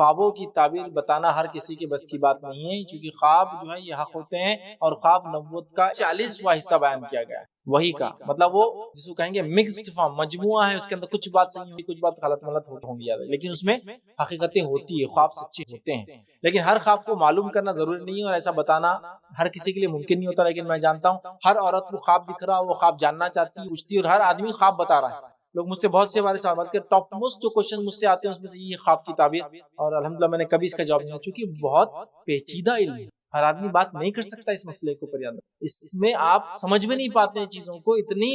خوابوں کی تعبیر بتانا ہر کسی کے بس کی بات نہیں ہے، کیونکہ خواب جو ہے یہ حق ہوتے ہیں، اور خواب نبوت کا 40واں حصہ بیان کیا گیا ہے، وہی کا مطلب وہ جس کو کہیں گے مکسڈ فارم، مجموعہ ہے، اس کے اندر کچھ بات صحیح ہوگی، کچھ بات غلط ملت ہوں گی زیادہ، لیکن اس میں حقیقتیں ہوتی ہے، خواب سچے ہوتے ہیں۔ لیکن ہر خواب کو معلوم کرنا ضروری نہیں ہے، اور ایسا بتانا ہر کسی کے لیے ممکن نہیں ہوتا، لیکن میں جانتا ہوں ہر عورت کو خواب دکھ رہا، وہ خواب جاننا چاہتی ہے، پوچھتی ہے، اور ہر آدمی خواب بتا رہا ہے۔ لوگ مجھ سے بہت سے بارے سوال کرتے ہیں، ٹاپ موسٹ جو کوشچن مجھ سے آتے ہیں اس میں سے یہ خواب کی تعبیر، اور الحمدللہ میں نے کبھی اس کا جواب نہیں دیا، چونکہ بہت پیچیدہ علم ہے، ہر آدمی بات نہیں کر سکتا اس مسئلے کے اوپر، اس میں آپ سمجھ میں نہیں پاتے ہیں چیزوں کو، اتنی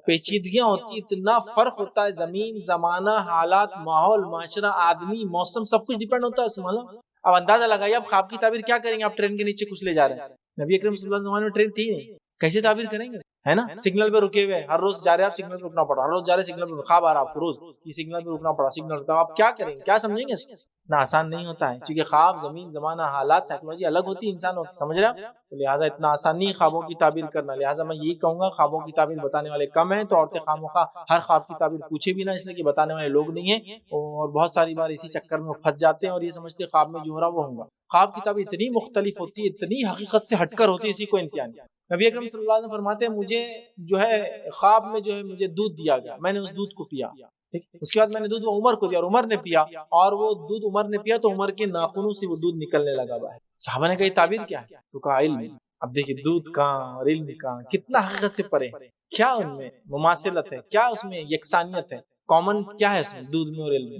پیچیدگیاں ہوتی، اتنا فرق ہوتا ہے، زمین، زمانہ، حالات، ماحول، معاشرہ، آدمی، موسم، سب کچھ ڈیپینڈ ہوتا ہے اس میں۔ اب اندازہ لگائیے آپ خواب کی تعبیر کیا کریں گے، آپ ٹرین کے نیچے کچھ لے جا رہے ہیں، نبی اکرم صلی اللہ علیہ وسلم میں ٹرین تھی نہیں، کیسے تعبیر کریں گے، ہے نا؟ سگنل پہ رکے ہوئے، ہر روز جا رہے ہیں آپ، سگنل پہ رکنا پڑا، ہر روز جا رہے سگنل پہ، خواب آ رہا آپ کو روز یہ سگنل پہ رکنا پڑا، سگنل پہ آپ کیا کریں گے، کیا سمجھیں گے؟ اتنا آسان نہیں ہوتا ہے، کیونکہ خواب، زمین، زمانہ، حالات، سائیکولوجی الگ ہوتی ہے انسان ہوتی، سمجھ رہے ہیں؟ لہٰذا اتنا آسان نہیں خوابوں کی تعبیر کرنا، لہٰذا میں یہی کہوں گا خوابوں کی تعبیر بتانے والے کم ہیں، تو عورتیں خواہ ہر خواب کی تعبیر پوچھے بھی نہ، اس لیے کہ بتانے والے لوگ نہیں ہیں، اور بہت ساری بار اسی چکر میں پھنس جاتے ہیں اور یہ سمجھتے ہیں خواب میں جو ہو رہا وہ ہوگا۔ خواب کی تعبیر اتنی مختلف ہوتی ہے، اتنی حقیقت سے ہٹ کر ہوتی ہے، اسی کو امتحان۔ نبی اکرم صلی اللہ علیہ وسلم فرماتے ہیں مجھے جو ہے خواب میں جو ہے مجھے دودھ دیا گیا، میں نے اس دودھ کو پیا، اس کے بعد میں نے دودھ عمر کو دیا اور عمر نے پیا، اور وہ دودھ عمر نے پیا تو عمر کے ناخنوں سے وہ دودھ نکلنے لگا ہے۔ صحابہ نے کہا یہ تعبیر کیا ہے؟ تو کہا علم۔ اب دیکھیے دودھ کہاں اور علم کہاں، کتنا حقیقت سے پرے، کیا ان میں مماثلت ہے، کیا اس میں یکسانیت ہے، کامن کیا ہے اس میں دودھ میں اور علم میں،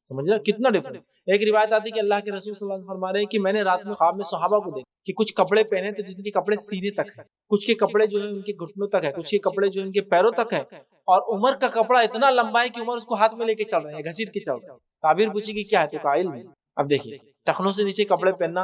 سمجھ رہے کتنا ڈفرنس۔ ایک روایت آتی ہے کہ اللہ کے رسول صلی اللہ علیہ وسلم فرما رہے ہیں کہ میں نے رات میں خواب میں صحابہ کو دیکھا کہ کچھ کپڑے پہنے تو جن کے کپڑے سینے تک ہیں، کچھ کے کپڑے جو ہے ان کے گھٹنوں تک ہے، کچھ کے کپڑے جو ان کے پیروں تک ہے، اور عمر کا کپڑا اتنا لمبا ہے کہ عمر اس کو ہاتھ میں لے کے چل رہے ہیں، گھسیٹ کے چل رہے ہیں۔ تعبیر پوچھی کہ کیا ہے، تو کہا علم۔ اب دیکھیے ٹخنوں سے نیچے کپڑے پہننا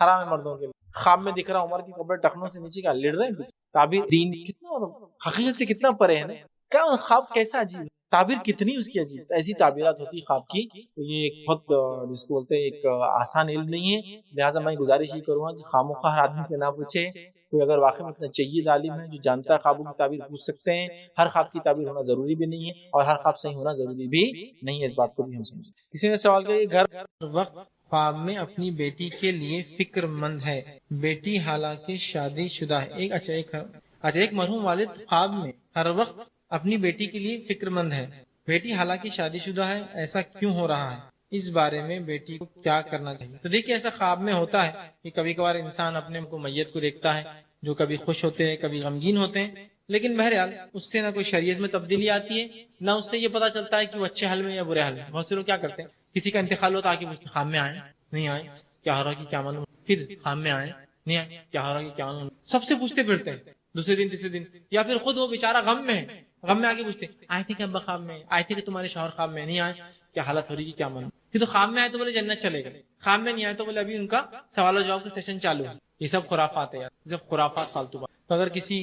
حرام ہے مردوں کے لیے، خواب میں دکھ رہا عمر کے کپڑے ٹخنوں سے نیچے کا لڑ رہے ہیں، تعبیر دین کتنا حقیقت سے کتنا پرے ہے نا، کیا خواب کیسا عجیب ہے، تعبیر کتنی اس کی عجیب، ایسی تعبیرات ہوتی خواب کی، تو یہ ایک بہت جس کو بولتے ہیں ایک آسان علم نہیں ہے، لہٰذا میں گزارش یہ کروں گا کہ خواہ آدمی سے نہ پوچھے، کوئی اگر واقعی میں اتنا جید عالم ہے جو جانتا ہے خوابوں کی تعبیر پوچھ سکتے ہیں، ہر خواب کی تعبیر ہونا ضروری بھی نہیں ہے اور ہر خواب صحیح ہونا ضروری بھی نہیں ہے، اس بات کو بھی ہم سمجھیں۔ کسی نے سوال کیا کہ گھر وقت خواب میں اپنی بیٹی کے لیے فکر مند ہے، بیٹی حالانکہ شادی شدہ ہے، ایک مرحوم والد خواب میں ہر وقت اپنی بیٹی کے لیے فکر مند ہے، بیٹی حالانکہ شادی شدہ ہے، ایسا کیوں ہو رہا ہے، اس بارے میں بیٹی کو کیا کرنا چاہیے؟ تو دیکھیے ایسا خواب میں ہوتا ہے کہ کبھی کبھار انسان اپنے کو میت کو دیکھتا ہے جو کبھی خوش ہوتے ہیں کبھی غمگین ہوتے ہیں، لیکن بہرحال اس سے نہ کوئی شریعت میں تبدیلی آتی ہے، نہ اس سے یہ پتا چلتا ہے کہ وہ اچھے حال میں یا برے حال میں۔ بہت سے لوگ کیا کرتے ہیں، کسی کا انتقال ہوتا ہے کہ خواب میں آئے نہیں آئے، کیا ہو رہا کہ کیا معلوم، پھر خواب میں آئے نہیں آئے، کیا ہو رہا کہ کیا معلوم، سب سے پوچھتے پھرتے ہیں، دوسرے دن تیسرے دن، یا پھر خود وہ بیچارہ غم میں ہے، غم میں آ کے پوچھتے آئے تھے کہ ابا خواب میں آئے تھے کہ تمہارے شوہر خواب میں نہیں آئے، کیا حالت ہو رہی کہ کیا معلوم، پھر تو خواب میں آئے تو بولے جنت چلے گئے، خواب میں نہیں آئے تو بولے ابھی ان کا سوال و جواب کا سیشن چالو ہے۔ یہ سب خرافات ہے یار، سب خرافات فالتو بات۔ تو اگر کسی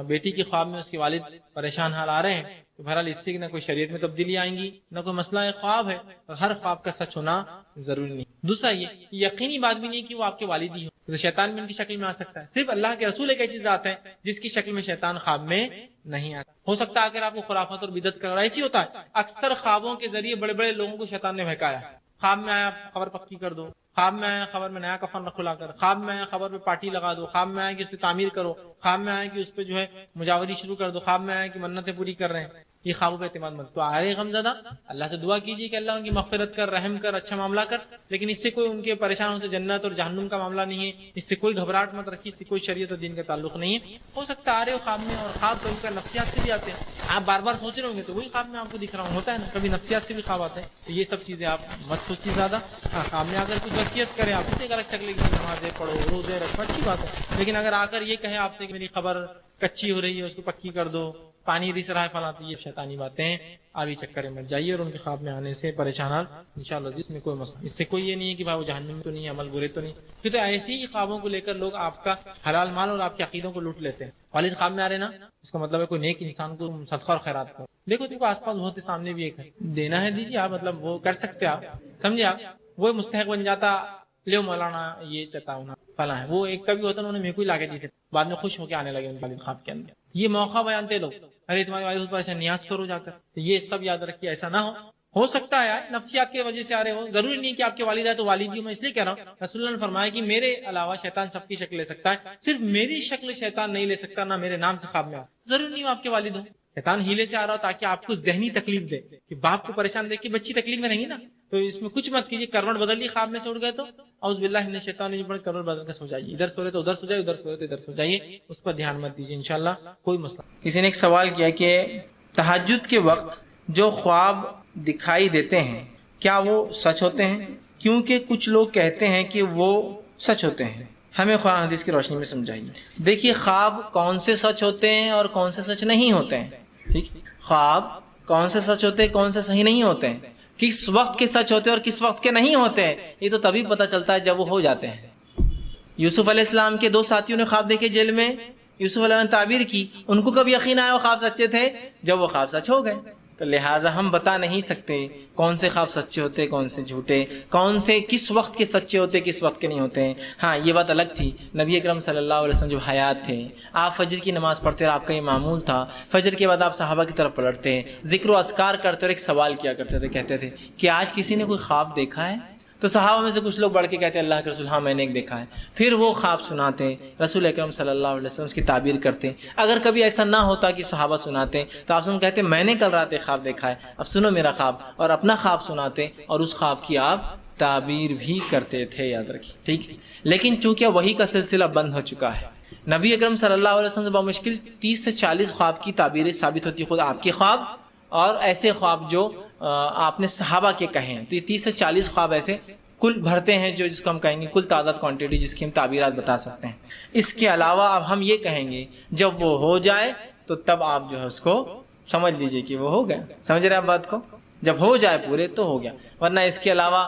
بیٹی کی خواب میں اس کے والد پریشان حال آ رہے ہیں تو بہرحال اس سے نہ کوئی شریعت میں تبدیلی آئیں گی، نہ کوئی مسئلہ ہے، خواب ہے اور ہر خواب کا سچ ہونا ضروری نہیں۔ دوسرا یہ یقینی بات بھی نہیں کہ وہ آپ کے والد ہی ہو، تو شیطان بھی ان کی شکل میں آ سکتا ہے، صرف اللہ کے رسول ایک ایسی ذات ہے جس کی شکل میں شیطان خواب میں نہیں آتا۔ ہو سکتا ہے اگر آپ کو خرافات اور بدعت کر رہا ہے، ایسی ہوتا ہے اکثر خوابوں کے ذریعے بڑے بڑے لوگوں کو شیطان نے بہکایا، خواب میں آیا خبر پکی کر دو، خواب میں آیا خبر میں نیا کفن کھلا کر، خواب میں آیا خبر پہ پارٹی لگا دو، خواب میں آیا کہ اس پہ تعمیر کرو، خواب میں آیا کہ اس پہ جو ہے مجاوری شروع کر دو، خواب میں آیا کہ منتیں پوری کر رہے ہیں۔ یہ خوابوں پہ اعتماد مت، تو آئے غم زدہ اللہ سے دعا کیجیے کہ اللہ ان کی مغفرت کر، رحم کر، اچھا معاملہ کر، لیکن اس سے کوئی ان کے پریشان سے جنت اور جہنم کا معاملہ نہیں ہے، اس سے کوئی گھبراہٹ مت رکھیے، اس سے کوئی شریعت اور دین کا تعلق نہیں ہے۔ ہو سکتا ہے آ رہے ہو خواب میں، اور خواب تو ان کا نفسیات سے بھی آتے ہیں، آپ بار بار سوچ رہے ہوں گے تو وہی خواب میں آپ کو دکھ رہا ہوں، ہوتا ہے نا کبھی نفسیات سے بھی خواب آتے ہیں، تو یہ سب چیزیں آپ مت سوچیے زیادہ۔ خواب میں اگر کچھ وصیت کرے آپ اسے غلط شکل کی نمازیں پڑھو، روزے رکھو، اچھی بات ہے، لیکن اگر آ کر یہ کہے آپ سے کہ میری خبر کچی ہو رہی ہے اس کو پکی کر دو، پانی رس رہا ہے فلاں، یہ شیطانی باتیں ہیں، آپ یہ چکر میں مت جائیے اور ان کے خواب میں آنے سے پریشان انشاءاللہ اس میں کوئی مسئلہ، اس سے کوئی یہ نہیں ہے کہ بھائی وہ جہنم میں تو نہیں ہے، عمل برے تو نہیں، پھر تو ایسے ہی خوابوں کو لے کر لوگ آپ کا حلال مال اور آپ کے عقیدوں کو لوٹ لیتے ہیں۔ والد خواب میں آ رہے نا، اس کا مطلب ہے کوئی نیک انسان کو صدقہ اور خیرات کرو، دیکھو آس پاس بہت سامنے بھی ایک ہے، دینا ہے دیجیے آپ، مطلب وہ کر سکتے آپ، سمجھے آپ، وہ مستحق بن جاتا، لے مولانا یہ چتاؤنا فلاں ہے، وہ ایک کبھی ہوتا انہوں نے میرے کو ہی لا کے دی تھے، بعد میں خوش ہو کے آنے لگے ان والد خواب کے اندر، یہ موقع بیانتے لوگ، ارے تمہارے والد پر ایسا نیاز کرو جا کر، یہ سب یاد رکھیے ایسا نہ ہو، ہو سکتا ہے نفسیات کی وجہ سے آ رہے ہو، ضروری نہیں کہ آپ کے والد ہے تو والد ہی. میں اس لیے کہہ رہا ہوں رسول اللہ نے فرمایا کہ میرے علاوہ شیطان سب کی شکل لے سکتا ہے، صرف میری شکل شیطان نہیں لے سکتا، نہ میرے نام سے خواب میں آ سکتا. ضروری نہیں ہو آپ کے والد ہو، شیطان ہیلے سے آ رہا ہو تاکہ آپ کو ذہنی تکلیف دے کہ باپ کو پریشان دیکھ کے بچی تکلیف میں رہیں گی نا، تو اس میں کچھ مت کیجیے. کروٹ بدل لی، خواب میں سے اٹھ گئے تو اعوذ باللہ من الشیطان الرجیم پڑھ کروٹ بدل کے سو جائیے. ادھر سو رہے تو ادھر سو جائے، ادھر سو رہے تو ادھر سو جائیے، اس پر دھیان مت دیجیے، انشاءاللہ کوئی مسئلہ. کسی نے ایک سوال کیا کہ تہجد کے وقت جو خواب دکھائی دیتے ہیں کیا وہ سچ ہوتے ہیں؟ کیونکہ کچھ لوگ کہتے ہیں کہ وہ سچ ہوتے ہیں، ہمیں قرآن حدیث کی روشنی میں سمجھائیے. دیکھیے خواب کون سے سچ ہوتے ہیں اور کون سے سچ نہیں ہوتے ہیں. ٹھیک، خواب کون سے سچ ہوتے ہیں، کون سے صحیح نہیں ہوتے ہیں، کس وقت کے سچ ہوتے ہیں اور کس وقت کے نہیں ہوتے ہیں، یہ تو تبھی پتہ چلتا ہے جب وہ ہو جاتے ہیں. یوسف علیہ السلام کے 2 ساتھیوں نے خواب دیکھے جیل میں، یوسف علیہ السلام نے تعبیر کی، ان کو کب یقین آیا وہ خواب سچے تھے؟ جب وہ خواب سچ ہو گئے. تو لہٰذا ہم بتا نہیں سکتے کون سے خواب سچے ہوتے کون سے جھوٹے، کون سے کس وقت کے سچے ہوتے کس وقت کے نہیں ہوتے ہیں. ہاں یہ بات الگ تھی، نبی اکرم صلی اللہ علیہ وسلم جب حیات تھے آپ فجر کی نماز پڑھتے اور آپ کا یہ معمول تھا، فجر کے بعد آپ صحابہ کی طرف پلٹتے، ذکر و اذکار کرتے اور ایک سوال کیا کرتے تھے، کہتے تھے کہ آج کسی نے کوئی خواب دیکھا ہے؟ تو صحابہ میں سے کچھ لوگ بڑھ کے کہتے ہیں اللہ کے رسول ہاں میں نے ایک دیکھا ہے. پھر وہ خواب سناتے، رسول اکرم صلی اللہ علیہ وسلم اس کی تعبیر کرتے. اگر کبھی ایسا نہ ہوتا کہ صحابہ سناتے تو آپ سن کہتے میں نے کل رات ایک خواب دیکھا ہے، اب سنو میرا خواب، اور اپنا خواب سناتے اور اس خواب کی آپ تعبیر بھی کرتے تھے، یاد رکھیے. ٹھیک، لیکن چونکہ وحی کا سلسلہ بند ہو چکا ہے، نبی اکرم صلی اللہ علیہ وسلم سے بمشکل 30 سے 40 خواب کی تعبیریں ثابت ہوتی، خود آپ کے خواب اور ایسے خواب جو آپ نے صحابہ کے کہے ہیں. تو یہ 30 سے 40 خواب ایسے کل بھرتے ہیں جو جس کو ہم کہیں گے کل تعداد کوانٹٹی جس کی ہم تعبیرات بتا سکتے ہیں. اس کے علاوہ اب ہم یہ کہیں گے جب وہ ہو جائے تو تب آپ جو ہے اس کو سمجھ لیجئے کہ وہ ہو گیا. سمجھ رہے ہیں آپ بات کو؟ جب ہو جائے پورے تو ہو گیا، ورنہ اس کے علاوہ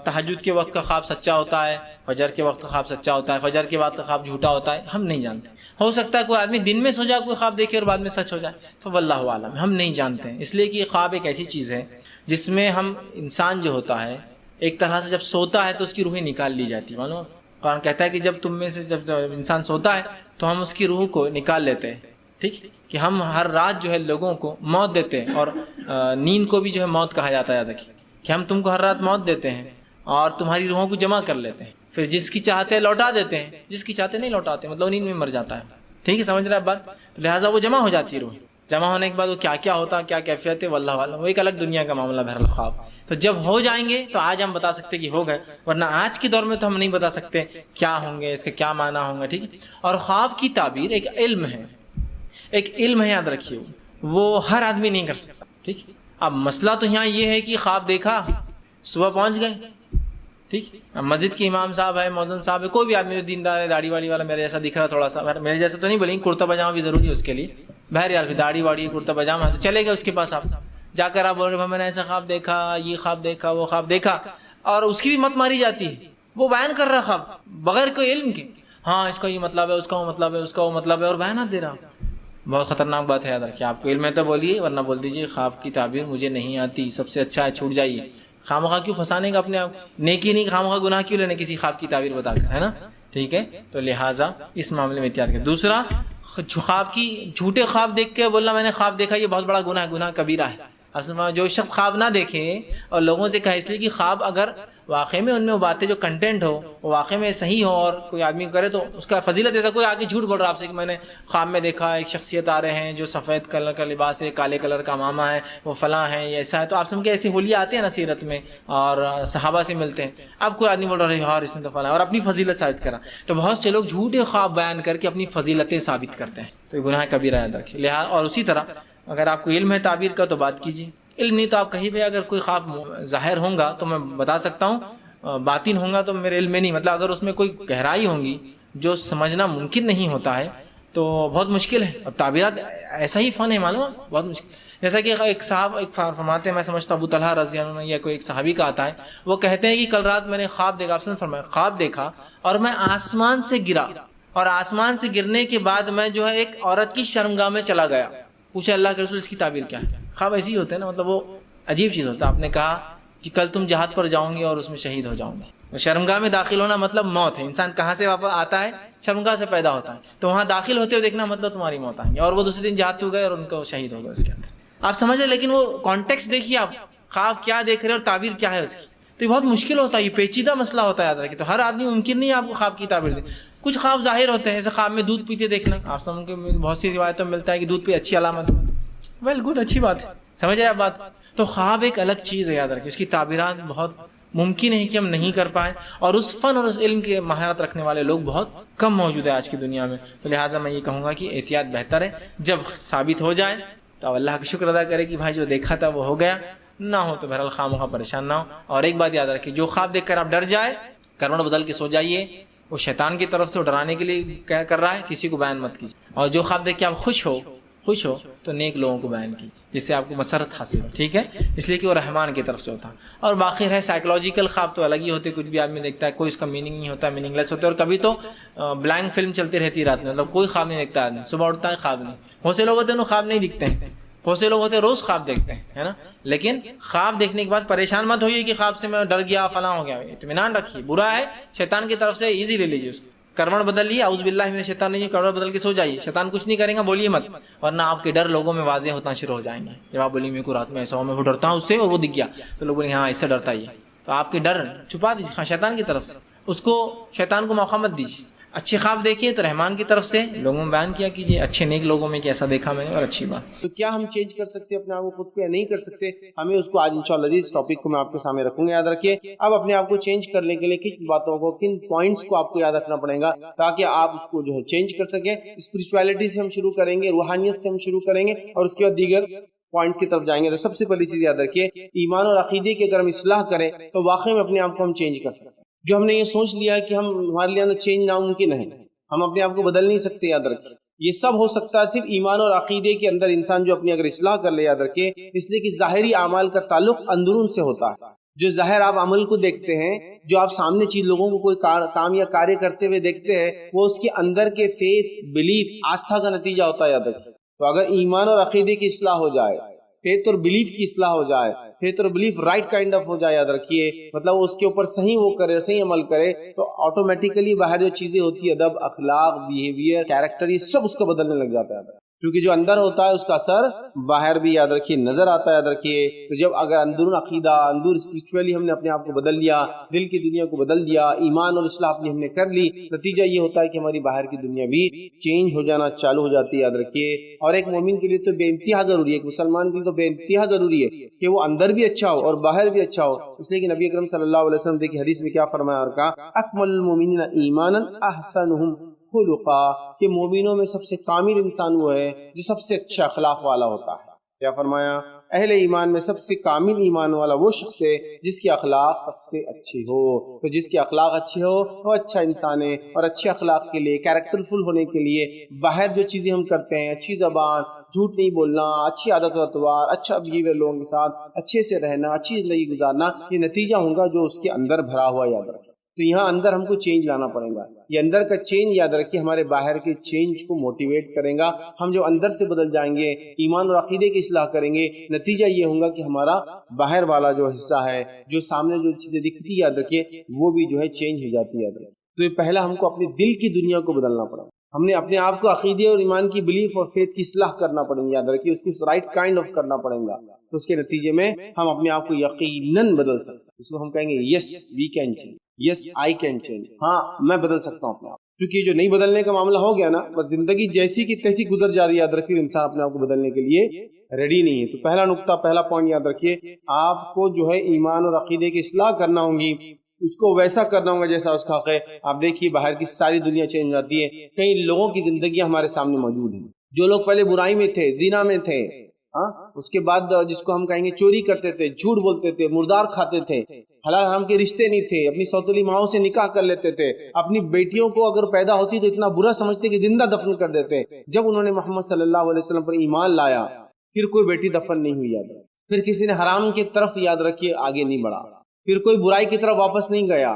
تہجد کے وقت کا خواب سچا ہوتا ہے، فجر کے وقت کا خواب سچا ہوتا ہے، فجر کے بعد کا خواب جھوٹا ہوتا ہے، ہم نہیں جانتے. ہو سکتا ہے کوئی آدمی دن میں سو جائے کوئی خواب دیکھے اور بعد میں سچ ہو جائے، تو واللہ عالم ہم نہیں جانتے ہیں. اس لیے کہ یہ خواب ایک ایسی چیز ہے جس میں ہم انسان جو ہوتا ہے ایک طرح سے جب سوتا ہے تو اس کی روح نکال لی جاتی ہے. معلوم قرآن کہتا ہے کہ جب تم میں سے جب انسان سوتا ہے تو ہم اس کی روح کو نکال لیتے ہیں. ٹھیک، کہ ہم ہر رات جو ہے لوگوں کو موت دیتے ہیں، اور نیند کو بھی جو ہے موت کہا جاتا ہے. یاد رکھیے کہ ہم تم کو ہر رات موت دیتے ہیں اور تمہاری روحوں کو جمع کر لیتے ہیں، پھر جس کی چاہتے ہیں لوٹا دیتے ہیں، جس کی چاہتے نہیں لوٹاتے، مطلب نیند میں مر جاتا ہے. ٹھیک ہے، سمجھ رہے ہیں بات؟ تو لہٰذا وہ جمع ہو جاتی ہے روح. جمع ہونے کے بعد وہ کیا کیا ہوتا، کیا کیفیت ہے واللہ عالم، وہ ایک الگ دنیا کا معاملہ بہرحال خواب. تو جب ہو جائیں گے تو آج ہم بتا سکتے کہ ہو گئے، ورنہ آج کے دور میں تو ہم نہیں بتا سکتے کیا ہوں گے، اس کا کیا معنی ہوں گا. ٹھیک ہے، اور خواب کی تعبیر ایک علم ہے، ایک علم ہے، یاد رکھیے وہ ہر آدمی نہیں کر سکتا. ٹھیک، اب مسئلہ تو یہاں یہ ہے کہ خواب دیکھا، صبح پہنچ گئے. ٹھیک، اب مسجد کے امام صاحب ہے، مؤذن صاحب ہے، کوئی بھی آدمی جو دیندار ہے، داڑھی واڑی والا، میرے جیسا دکھ رہا تھوڑا سا، میرے جیسا تو نہیں بولیں، کرتا پاجامہ بھی ضروری ہے اس کے لیے، بہرحال پھر داڑھی واڑی کرتا پاجامہ تو چلے گئے اس کے پاس. آپ جا کر آپ بول رہے میں نے ایسا خواب دیکھا، یہ خواب دیکھا، وہ خواب دیکھا، اور اس کی بھی مت ماری جاتی ہے. وہ بیان کر رہا خواب بغیر کوئی علم کے، ہاں اس کا یہ مطلب ہے، اس کا وہ مطلب ہے، اس کا وہ مطلب ہے، اور بیانات دے رہا. بہت خطرناک بات ہے. یاد رکھیے آپ کو علم ہے تو بولیے، ورنہ بول دیجیے خواب کی تعبیر مجھے نہیں آتی، سب سے اچھا ہے چھوٹ جائیے. خامخواہ کیوں پھنسانے کا اپنے آپ، نیکی نہیں خامخواہ گناہ کیوں لینے کسی خواب کی تعبیر بتا کر، ہے نا. ٹھیک ہے، تو لہٰذا اس معاملے میں احتیاط کریں. دوسرا، خواب کی جھوٹے خواب دیکھ کے بولنا میں نے خواب دیکھا، یہ بہت بڑا گناہ ہے، گناہ کبیرہ ہے. اصل میں جو شخص خواب نہ دیکھے اور لوگوں سے کہے، اس لیے کہ خواب اگر واقعے میں ان میں وہ باتیں جو کنٹینٹ ہو وہ واقعے میں صحیح ہو اور کوئی آدمی کرے تو اس کا فضیلت. ایسا کوئی آگے جھوٹ بول رہا آپ سے کہ میں نے خواب میں دیکھا ایک شخصیت آ رہے ہیں جو سفید کلر کا لباس ہے، کالے کلر کا عمامہ ہے، وہ فلاں ہے، یہ ایسا ہے. تو آپ سن کے ایسے ہولیے آتے ہیں نا سیرت میں اور صحابہ سے ملتے ہیں، اب کوئی آدمی بول رہا ہے یار اس نے تو فلاں اور اپنی فضیلت ثابت کرا. تو بہت سے لوگ جھوٹے خواب بیان کر کے اپنی فضیلتیں ثابت کرتے ہیں، تو یہ گناہ کبیرہ یاد رکھیے. لہٰذا اور اسی طرح اگر آپ کو علم ہے تعبیر کا تو بات کیجیے، علم نہیں تو آپ کہیں بھی اگر کوئی خواب ظاہر ہوں گا تو میں بتا سکتا ہوں، باطن ہوں گا تو میرے علم میں نہیں، مطلب اگر اس میں کوئی گہرائی ہوں گی جو سمجھنا ممکن نہیں ہوتا ہے تو بہت مشکل ہے. اب تعبیرات ایسا ہی فن ہے، معلوم بہت مشکل. جیسا کہ ایک صاحب ایک فرماتے ہیں، میں سمجھتا ابو طلحہ رضی اللہ عنہ یا کوئی ایک صحابی کا آتا ہے، وہ کہتے ہیں کہ کل رات میں نے خواب دیکھا. آپ نے فرمایا خواب دیکھا اور میں آسمان سے گرا، اور آسمان سے گرنے کے بعد میں جو ہے ایک عورت کی شرمگاہ میں چلا گیا. پوچھا اللہ کے رسول اس کی تعبیر کیا ہے؟ خواب ایسے ہی ہوتے ہیں نا، مطلب وہ عجیب چیز ہوتا ہے. آپ نے کہا کہ کل تم جہاد پر جاؤں گے اور اس میں شہید ہو جاؤں گے. شرمگاہ میں داخل ہونا مطلب موت ہے. انسان کہاں سے واپس آتا ہے؟ شرمگاہ سے پیدا ہوتا ہے. تو وہاں داخل ہوتے ہوئے دیکھنا مطلب تمہاری موت آئیں گی، اور وہ دوسرے دن جہاد تو گئے اور ان کو شہید ہو گئے اس کے اندر. آپ سمجھ رہے، لیکن وہ کانٹیکسٹ دیکھیے آپ. خواب کیا دیکھ رہے ہیں اور تعبیر کیا ہے اس کی. تو یہ بہت مشکل ہوتا ہے, یہ پیچیدہ مسئلہ ہوتا ہے, یاد رکھیں. تو ہر آدمی ممکن نہیں ہے آپ کو خواب کی تعبیر دے. کچھ خواب ظاہر ہوتے ہیں, جیسے خواب میں دودھ پیتے دیکھنا, آپ سب کے بہت سی روایتوں میں ملتا ہے کہ دودھ پہ اچھی علامت ہے. ویل گڈ, اچھی بات ہے, سمجھ آئے آپ بات. تو خواب ایک الگ چیز ہے, یاد رکھیں. اس کی تعبیرات بہت ممکن ہے کہ ہم نہیں کر پائیں, اور اس فن اور اس علم کے مہارت رکھنے والے لوگ بہت کم موجود ہیں آج کی دنیا میں. تو لہٰذا میں یہ کہوں گا کہ احتیاط بہتر ہے. جب ثابت ہو جائے تو اللہ کا شکر ادا کرے کہ بھائی جو دیکھا تھا وہ ہو گیا, نہ ہو تو بہرحال خواہ پریشان نہ ہو. اور ایک بات یاد رکھیں, جو خواب دیکھ کر آپ ڈر جائے, کروٹ بدل کے سو جائیے, وہ شیطان کی طرف سے وہ ڈرانے کے لیے کیا کر رہا ہے, کسی کو بیان مت کیجیے. اور جو خواب دیکھ کے آپ خوش ہو تو نیک لوگوں کو بیان کیجیے, جس سے آپ کو مسرت حاصل ہو, ٹھیک ہے, اس لیے کہ وہ رحمان کی طرف سے ہوتا. اور باقی ہے سائیکولوجیکل خواب تو الگ ہی ہوتے, کچھ بھی آدمی دیکھتا ہے کوئی اس کا میننگ نہیں ہوتا, میننگ لیس ہوتا ہے. اور کبھی تو بلینک فلم چلتی رہتی رات میں, مطلب کوئی خواب نہیں دیکھتا آدمی, صبح اٹھتا ہے خواب نہیں. بہت سے لوگ ہوتے ہیں انہیں خواب نہیں دکھتے ہیں, بہت سے لوگ ہوتے ہیں روز خواب دیکھتے ہیں, ہے نا. لیکن خواب دیکھنے کے بعد پریشان مت ہوئیے کہ خواب سے میں ڈر گیا فلاں ہو گیا. اطمینان رکھیے, برا ہے شیطان کی طرف سے, ایزی لے لیجیے اس کو. کروٹ بدل لیے, اعوذ باللہ من الشیطان الرجیم, کروٹ بدل کے سو جائیے. شیطان کچھ نہیں کرے گا, بولیے مت, ورنہ آپ کے ڈر لوگوں میں واضح ہونا شروع ہو جائیں گے. جب آپ بولیے میرے کو رات میں ایسا ہو, میں وہ ڈرتا ہوں اس سے, اور وہ دکھ گیا, تو لوگ بولیں ہاں اس سے ڈرتا ہی ہے. تو آپ کے ڈر چھپا دیجیے شیطان کی طرف سے, اس کو شیطان کو موقع مت دیجیے. اچھے خواب دیکھیے تو رحمان کی طرف سے لوگوں میں بیان کیا کیجیے, اچھے نیک لوگوں میں کیسا دیکھا میں نے, اور اچھی بات. تو کیا ہم چینج کر سکتے ہیں اپنے آپ کو خود کو یا نہیں کر سکتے, ہمیں اس کو آج انشاءاللہ اس ٹاپک کو میں آپ کے سامنے رکھوں گا. یاد رکھیے, اب اپنے آپ کو چینج کرنے کے لیے کن باتوں کو, کن پوائنٹس کو آپ کو یاد رکھنا پڑے گا تاکہ آپ اس کو جو ہے چینج کر سکیں. اسپرچویلٹی سے ہم شروع کریں گے, روحانیت سے ہم شروع کریں گے, اور اس کے بعد دیگر پوائنٹس کی طرف جائیں گے. تو سب سے پہلی چیز یاد رکھیے, ایمان اور عقیدے کی اگر ہم اصلاح کریں تو واقعی میں اپنے آپ کو ہم چینج کر سکتے ہیں. جو ہم نے یہ سوچ لیا کہ ہمارے لیے اندر چینج ناممکن ہے, ہم اپنے آپ کو بدل نہیں سکتے, یاد رکھیں یہ سب ہو سکتا ہے صرف ایمان اور عقیدے کے اندر انسان جو اپنی اگر اصلاح کر لے. یاد رکھیں اس لیے کہ ظاہری اعمال کا تعلق اندرون سے ہوتا ہے. جو ظاہر آپ عمل کو دیکھتے ہیں, جو آپ سامنے چیز لوگوں کو کوئی کام یا کاریہ کرتے ہوئے دیکھتے ہیں, وہ اس کے اندر کے فیتھ, بلیف, آستھا کا نتیجہ ہوتا ہے. یاد رکھیں, تو اگر ایمان اور عقیدے کی اصلاح ہو جائے, فیتھ اور بلیف کی اصلاح ہو جائے, فیتھ اور بلیف رائٹ کائنڈ آف ہو جائے, یاد رکھیے مطلب اس کے اوپر صحیح وہ کرے, صحیح عمل کرے, تو آٹومیٹیکلی باہر جو چیزیں ہوتی ہے, ادب, اخلاق, بیہیویئر, کیریکٹر, یہ سب اس کو بدلنے لگ جاتا ہے. کیونکہ جو اندر ہوتا ہے اس کا اثر باہر بھی یاد رکھیے نظر آتا ہے. یاد رکھیے, تو جب اگر اندرون عقیدہ, اندر اسپرچولی ہم نے اپنے آپ کو بدل لیا, دل کی دنیا کو بدل دیا, ایمان اور اصلاح اپنی ہم نے کر لی, نتیجہ یہ ہوتا ہے کہ ہماری باہر کی دنیا بھی چینج ہو جانا چالو ہو جاتی ہے. یاد رکھیے, اور ایک مومن کے لیے تو بے انتہا ضروری ہے, ایک مسلمان کے لیے تو بے انتہا ضروری ہے کہ وہ اندر بھی اچھا ہو اور باہر بھی اچھا ہو. اس لیے کہ نبی اکرم صلی اللہ علیہ وسلم دیکھیے حدیث میں کیا فرمایا اور کہا, اکمل المؤمنین ایمانا احسنہم خلقا, کہ مومنوں میں سب سے کامل انسان وہ ہے جو سب سے اچھا اخلاق والا ہوتا ہے. کیا فرمایا, اہل ایمان میں سب سے کامل ایمان والا وہ شخص ہے جس کے اخلاق سب سے اچھے ہو. تو جس کے اخلاق اچھے ہو وہ اچھا انسان ہے, اور اچھے اخلاق کے لیے, کیریکٹر فل ہونے کے لیے, باہر جو چیزیں ہم کرتے ہیں, اچھی زبان, جھوٹ نہیں بولنا, اچھی عادت و اطوار, اچھا بیہیویئر لوگوں کے ساتھ, اچھے سے رہنا, اچھی زندگی گزارنا, یہ نتیجہ ہوگا جو اس کے اندر بھرا ہوا. یاد رکھیں, تو یہاں اندر ہم کو چینج لانا پڑے گا. یہ اندر کا چینج یاد رکھیے ہمارے باہر کے چینج کو موٹیویٹ کرے گا. ہم جو اندر سے بدل جائیں گے, ایمان اور عقیدے کی اصلاح کریں گے, نتیجہ یہ ہوگا کہ ہمارا باہر والا جو حصہ ہے, جو سامنے جو چیزیں دکھتی, یاد رکھیے وہ بھی جو ہے چینج ہو جاتی ہے. یاد رکھیے, تو یہ پہلا ہم کو اپنے دل کی دنیا کو بدلنا پڑا. ہم نے اپنے آپ کو عقیدے اور ایمان کی بلیف اور فیتھ کی اصلاح کرنا پڑیں گے. یاد رکھیے اس کو رائٹ کائنڈ آف کرنا پڑے گا, تو اس کے نتیجے میں ہم اپنے آپ کو یقیناً بدل سکتے ہیں. اس کو ہم کہیں گے yes we can change, yes I can change, ہاں میں بدل سکتا ہوں اپنے آپ. کیونکہ جو نہیں بدلنے کا معاملہ ہو گیا نا, بس زندگی جیسی کی تیسی گزر جا رہی ہے. یاد رکھیے انسان اپنے آپ کو بدلنے کے لیے ریڈی نہیں ہے. تو پہلا نقطہ, پہلا پوائنٹ یاد رکھیے, آپ کو جو ہے ایمان اور عقیدے کی اصلاح کرنا ہوگی, اس کو ویسا کرنا ہوگا جیسا اس کا حق ہے. آپ دیکھیے باہر کی ساری دنیا چینج جاتی ہے. کئی لوگوں کی زندگیاں ہمارے سامنے موجود ہیں, جو لوگ پہلے برائی میں تھے, زنا میں تھے, اس کے بعد جس کو ہم کہیں گے چوری کرتے تھے, جھوٹ بولتے تھے, مردار کھاتے تھے, حلال حرام کے رشتے نہیں تھے, اپنی سوتیلی ماؤں سے نکاح کر لیتے تھے, اپنی بیٹیوں کو اگر پیدا ہوتی تو اتنا برا سمجھتے کہ زندہ دفن کر دیتے. جب انہوں نے محمد صلی اللہ علیہ وسلم پر ایمان لایا, پھر کوئی بیٹی دفن نہیں ہوئی. یاد رکھیں, پھر کسی نے حرام کی طرف یاد رکھیے آگے نہیں بڑھا, پھر کوئی برائی کی طرف واپس نہیں گیا,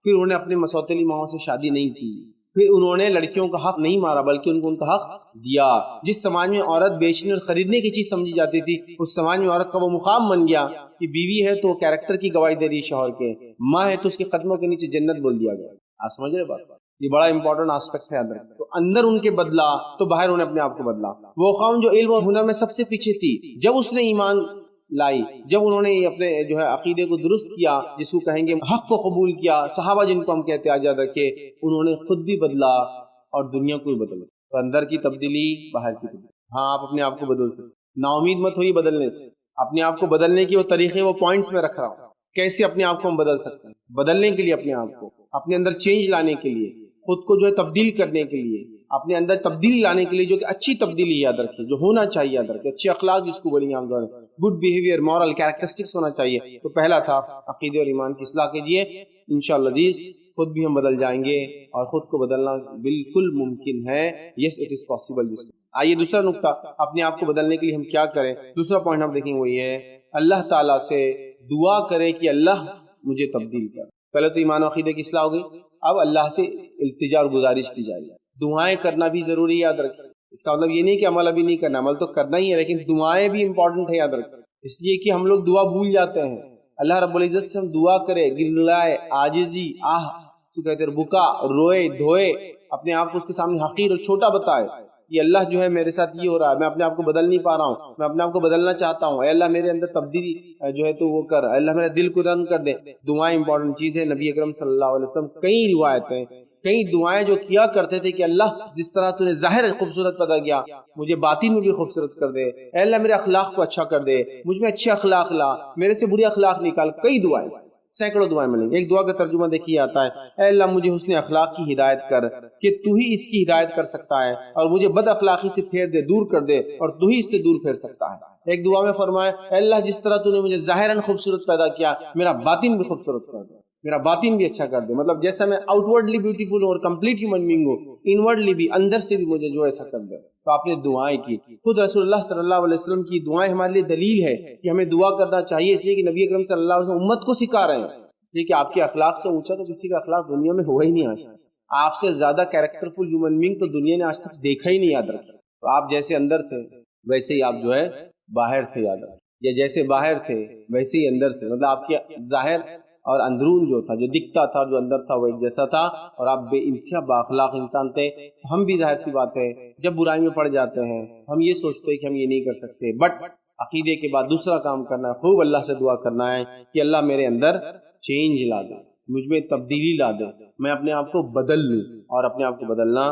پھر انہوں نے اپنے مسوتیلی ماؤں سے شادی نہیں کی, پھر انہوں نے لڑکیوں کا حق نہیں مارا بلکہ ان کو ان کا حق دیا. جس سماج میں عورت بیچنے اور خریدنے کی چیز سمجھی جاتی تھی, اس سماج میں عورت کا وہ مقام بن گیا کہ بیوی ہے تو کیریکٹر کی گواہی دے رہی ہے شوہر کے, ماں ہے تو اس کے قدموں کے نیچے جنت بول دیا گیا. آپ سمجھ رہے بات, یہ بڑا امپورٹنٹ آسپیکٹ ہے اندر. تو اندر ان کے بدلا تو باہر انہیں اپنے آپ کو بدلا. وہ قوم جو علم اور ہنر میں سب سے پیچھے تھی, جب اس نے ایمان لائی، جب انہوں نے اپنے جو ہے عقیدے کو درست کیا، جس کو کہیں گے حق کو قبول کیا، صحابہ جن کو ہم کہتے ہیں یاد رکھے، انہوں نے خود بھی بدلا اور دنیا کو بھی بدلا۔ تو اندر کی تبدیلی، باہر کی تبدیلی، ہاں آپ اپنے آپ کو بدل سکتے، نا امید مت ہوئی بدلنے سے۔ اپنے آپ کو بدلنے کی وہ طریقے، وہ پوائنٹس میں رکھ رہا ہوں، کیسے اپنے آپ کو ہم بدل سکتے ہیں۔ بدلنے کے لیے اپنے آپ کو، اپنے اندر چینج لانے کے لیے، خود کو جو ہے تبدیل کرنے کے لیے، اپنے اندر تبدیلی لانے کے لیے، جو کہ اچھی تبدیلی یاد رکھیں، جو ہونا چاہیے یاد رکھیں، اچھے اخلاق جس کو بولیں عام طور پر، گڈ بیہیویئر، مورل کیریکٹرسٹکس ہونا چاہیے۔ تو پہلا تھا عقیدے اور ایمان کی اصلاح کیجیے، انشاءاللہ عزیز خود بھی ہم بدل جائیں گے، اور خود کو بدلنا بالکل ممکن ہے، یس اٹ از پاسبل۔ آئیے دوسرا نقطہ، اپنے آپ کو بدلنے کے لیے ہم کیا کریں۔ دوسرا پوائنٹ ہم دیکھیں وہ یہ ہے، اللہ تعالیٰ سے دعا کرے کہ اللہ مجھے تبدیل کر۔ پہلے تو ایمان و عقیدے کی اصلاح ہو گئی، اب اللہ سے التجا اور گزارش کی جائے، دعائیں کرنا بھی ضروری ہے، یاد رکھیں۔ اس کا مطلب یہ نہیں کہ عمل ابھی نہیں کرنا، عمل تو کرنا ہی ہے، لیکن دعائیں بھی امپورٹنٹ ہے، یاد رکھیں۔ اس لیے کہ ہم لوگ دعا بھول جاتے ہیں۔ اللہ رب العزت سے ہم دعا کرے، گرلائے، عاجزی، تو کہتے ہیں بکا، روئے دھوئے، اپنے آپ کو اس کے سامنے حقیر اور چھوٹا بتائے، یہ اللہ جو ہے میرے ساتھ یہ ہو رہا ہے، میں اپنے آپ کو بدل نہیں پا رہا ہوں، میں اپنے آپ کو بدلنا چاہتا ہوں، اے اللہ میرے اندر تبدیلی جو ہے تو وہ کر، اے اللہ میرے دل کو رن کر دے۔ دعائیں امپورٹنٹ چیز ہے۔ نبی اکرم صلی اللہ علیہ وسلم کئی روایتیں، کئی دعائیں جو کیا کرتے تھے کہ اللہ جس طرح تو نے ظاہر خوبصورت پیدا کیا، مجھے باطن میں بھی خوبصورت کر دے، اے اللہ میرے اخلاق کو اچھا کر دے، مجھ میں اچھے اخلاق لا، میرے سے برے اخلاق نکال۔ کئی دعائیں، سینکڑوں دعائیں ملیں گی۔ ایک دعا کا ترجمہ دیکھیے آتا ہے، اے اللہ مجھے حسن اخلاق کی ہدایت کر، کہ تو ہی اس کی ہدایت کر سکتا ہے، اور مجھے بد اخلاقی سے پھیر دے، دور کر دے، اور تو ہی اس سے دور پھیر سکتا ہے۔ ایک دعا میں فرمایا، اے اللہ جس طرح تو نے مجھے ظاہراً خوبصورت پیدا کیا، میرا باطن بھی خوبصورت کر دے، میرا باطن بھی اچھا کر دے، مطلب جیسا میں آؤٹ ورڈلی بیوٹیفل ہوں اور کمپلیٹ ہیومن بینگ ہوں، انورڈلی بھی، اندر سے بھی مجھے جو ایسا کر دے۔ تو آپ نے دعائیں کی، خود رسول اللہ صلی اللہ علیہ وسلم کی دعائیں ہمارے لیے دلیل ہے کہ ہمیں دعا کرنا چاہیے، اس لیے کہ نبی اکرم صلی اللہ علیہ وسلم امت کو سکھا رہے ہیں، اس لیے کہ آپ کے اخلاق سے اونچا تو کسی کا اخلاق دنیا میں ہوا ہی نہیں آج تک، آپ سے زیادہ کیریکٹرفل ہیومن بینگ تو دنیا نے آج تک دیکھا ہی نہیں، یاد رکھیں۔ تو آپ جیسے اندر تھے ویسے ہی آپ جو ہے باہر تھے، یاد رکھیں، یا جیسے باہر تھے ویسے ہی اندر تھے، مطلب آپ کے ظاہر اور اندرون جو تھا، جو دکھتا تھا، جو اندر تھا، وہ ایک جیسا تھا، اور آپ بے انتہا بااخلاق انسان تھے۔ ہم بھی ظاہر سی بات ہے جب برائی میں پڑ جاتے ہیں ہم یہ سوچتے ہیں کہ ہم یہ نہیں کر سکتے، بٹ عقیدے کے بعد دوسرا کام کرنا ہے، خوب اللہ سے دعا کرنا ہے کہ اللہ میرے اندر چینج لا دے، مجھ میں تبدیلی لا دے، میں اپنے آپ کو بدل لوں، اور اپنے آپ کو بدلنا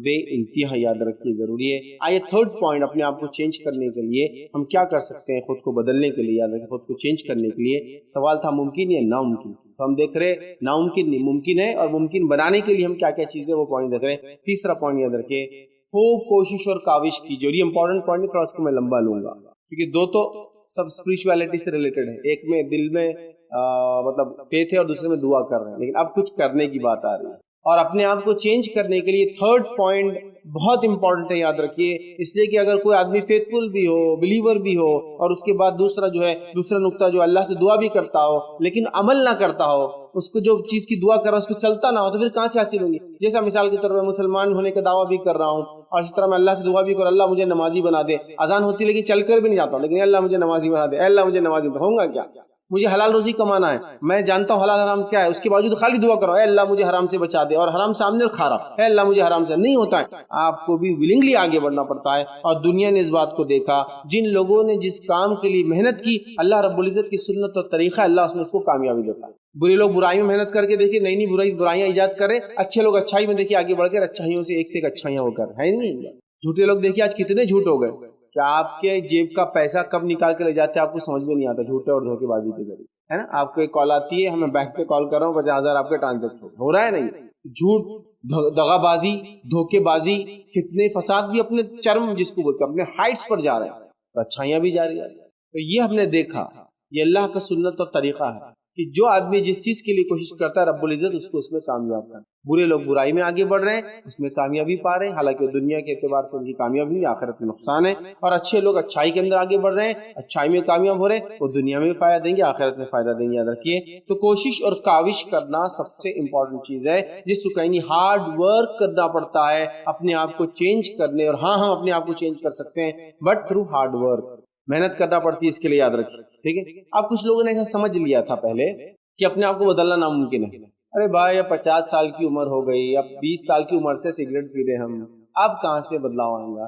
بے انتہا یاد رکھیے ضروری ہے۔ آئیے تھرڈ پوائنٹ، اپنے آپ کو چینج کرنے کے لیے ہم کیا کر سکتے ہیں، خود کو بدلنے کے لیے، یاد رکھیں خود کو چینج کرنے کے لیے۔ سوال تھا ممکن یا ناممکن، تو ہم دیکھ رہے ناممکن نہیں، ممکن ہے، اور ممکن بنانے کے لیے ہم کیا کیا چیزیں وہ پوائنٹ دیکھ رہے ہیں۔ تیسرا پوائنٹ یاد رکھیں، خوب کوشش اور کاوش کیجیے، اور یہ امپورٹنٹ پوائنٹ ہے، تھوڑا اس کو میں لمبا لوں گا کیونکہ دو تو سب اسپرچویلٹی سے ریلیٹڈ ہے، ایک میں دل میں مطلب فیتھ ہے، اور دوسرے میں دعا کر رہے ہیں، لیکن اب کچھ کرنے کی بات آ رہی ہے، اور اپنے آپ کو چینج کرنے کے لیے تھرڈ پوائنٹ بہت امپورٹنٹ ہے، یاد رکھیے، اس لیے کہ اگر کوئی آدمی فیتھ فل بھی ہو، بلیور بھی ہو، اور اس کے بعد دوسرا جو ہے دوسرا نقطہ جو اللہ سے دعا بھی کرتا ہو لیکن عمل نہ کرتا ہو، اس کو جو چیز کی دعا کر رہا ہے اس پہ چلتا نہ ہو، تو پھر کہاں سے حاصل ہوگی؟ جیسا مثال کے طور پر مسلمان ہونے کا دعویٰ بھی کر رہا ہوں، اور اس طرح میں اللہ سے دعا بھی کروں، اللہ مجھے نمازی بنا دے، اذان ہوتی لیکن چل کر بھی نہیں جاتا ہوں، لیکن اللہ مجھے نمازی بنا دے، اے اللہ مجھے نمازی بنا، ہوگا کیا؟ مجھے حلال روزی کمانا ہے، میں جانتا ہوں حلال حرام کیا ہے، اس کے باوجود خالی دعا کرو، اے اللہ مجھے حرام سے بچا دے، اور حرام سامنے کھا رہا، اے اللہ مجھے حرام سے، نہیں ہوتا ہے، آپ کو بھی ولنگلی آگے بڑھنا پڑتا ہے۔ اور دنیا نے اس بات کو دیکھا، جن لوگوں نے جس کام کے لیے محنت کی، اللہ رب العزت کی سنت اور طریقہ، اللہ اس میں اس کو کامیابی دیتا ہے۔ برے لوگ برائی میں محنت کر کے دیکھیں، نئی نئی برائیاں ایجاد کرے، اچھے لوگ اچھائی میں دیکھیں آگے بڑھ کر اچھائیوں سے ایک سے ایک اچھائیاں ہو کر، ہے نہیں؟ جھوٹے لوگ دیکھیے آج کتنے جھوٹ ہو گئے کہ آپ کے جیب کا پیسہ کب نکال کے لے جاتے ہیں آپ کو سمجھ میں نہیں آتا، جھوٹے اور دھوکے بازی کے ذریعے، ہے نا؟ آپ کو ایک کال آتی ہے، ہمیں بینک سے کال کر رہا ہوں 50,000 آپ کے ٹرانزیکٹ ہو رہا ہے، نہیں، جھوٹ، دغا بازی، دھوکے بازی، فتنے فساد بھی اپنے چرم جس کو بولتے ہیں اپنے ہائٹس پر جا رہے ہیں، تو اچھائیاں بھی جا رہی ہیں۔ تو یہ ہم نے دیکھا، یہ اللہ کا سنت اور طریقہ ہے کہ جو آدمی جس چیز کے لیے کوشش کرتا ہے رب العزت اس کو اس میں کامیاب کرتا ہے۔ برے لوگ برائی میں آگے بڑھ رہے ہیں، اس میں کامیابی پا رہے ہیں، حالانکہ دنیا کے اعتبار سے ان کی کامیابی نہیں، آخرت میں نقصان ہے۔ اور اچھے لوگ اچھائی کے اندر آگے بڑھ رہے ہیں، اچھائی میں کامیاب ہو رہے ہیں، وہ دنیا میں بھی فائدہ دیں گے، آخرت میں فائدہ دیں گے، یاد رکھیے۔ تو کوشش اور کاوش کرنا سب سے امپورٹنٹ چیز ہے، جس کو کہیں ہارڈ ورک کرنا پڑتا ہے اپنے آپ کو چینج کرنے، اور ہاں ہم اپنے آپ کو چینج کر سکتے ہیں بٹ تھرو ہارڈ ورک، محنت کرنا پڑتی ہے اس کے لیے، یاد رکھیے، ٹھیک ہے؟ اب کچھ لوگوں نے ایسا سمجھ لیا تھا پہلے کہ اپنے آپ کو بدلنا ناممکن ہے، ارے بھائی اب 50 سال کی عمر ہو گئی، اب 20 سال کی عمر سے سگریٹ پی رہے ہم، اب کہاں سے بدلاؤ آئے گا؟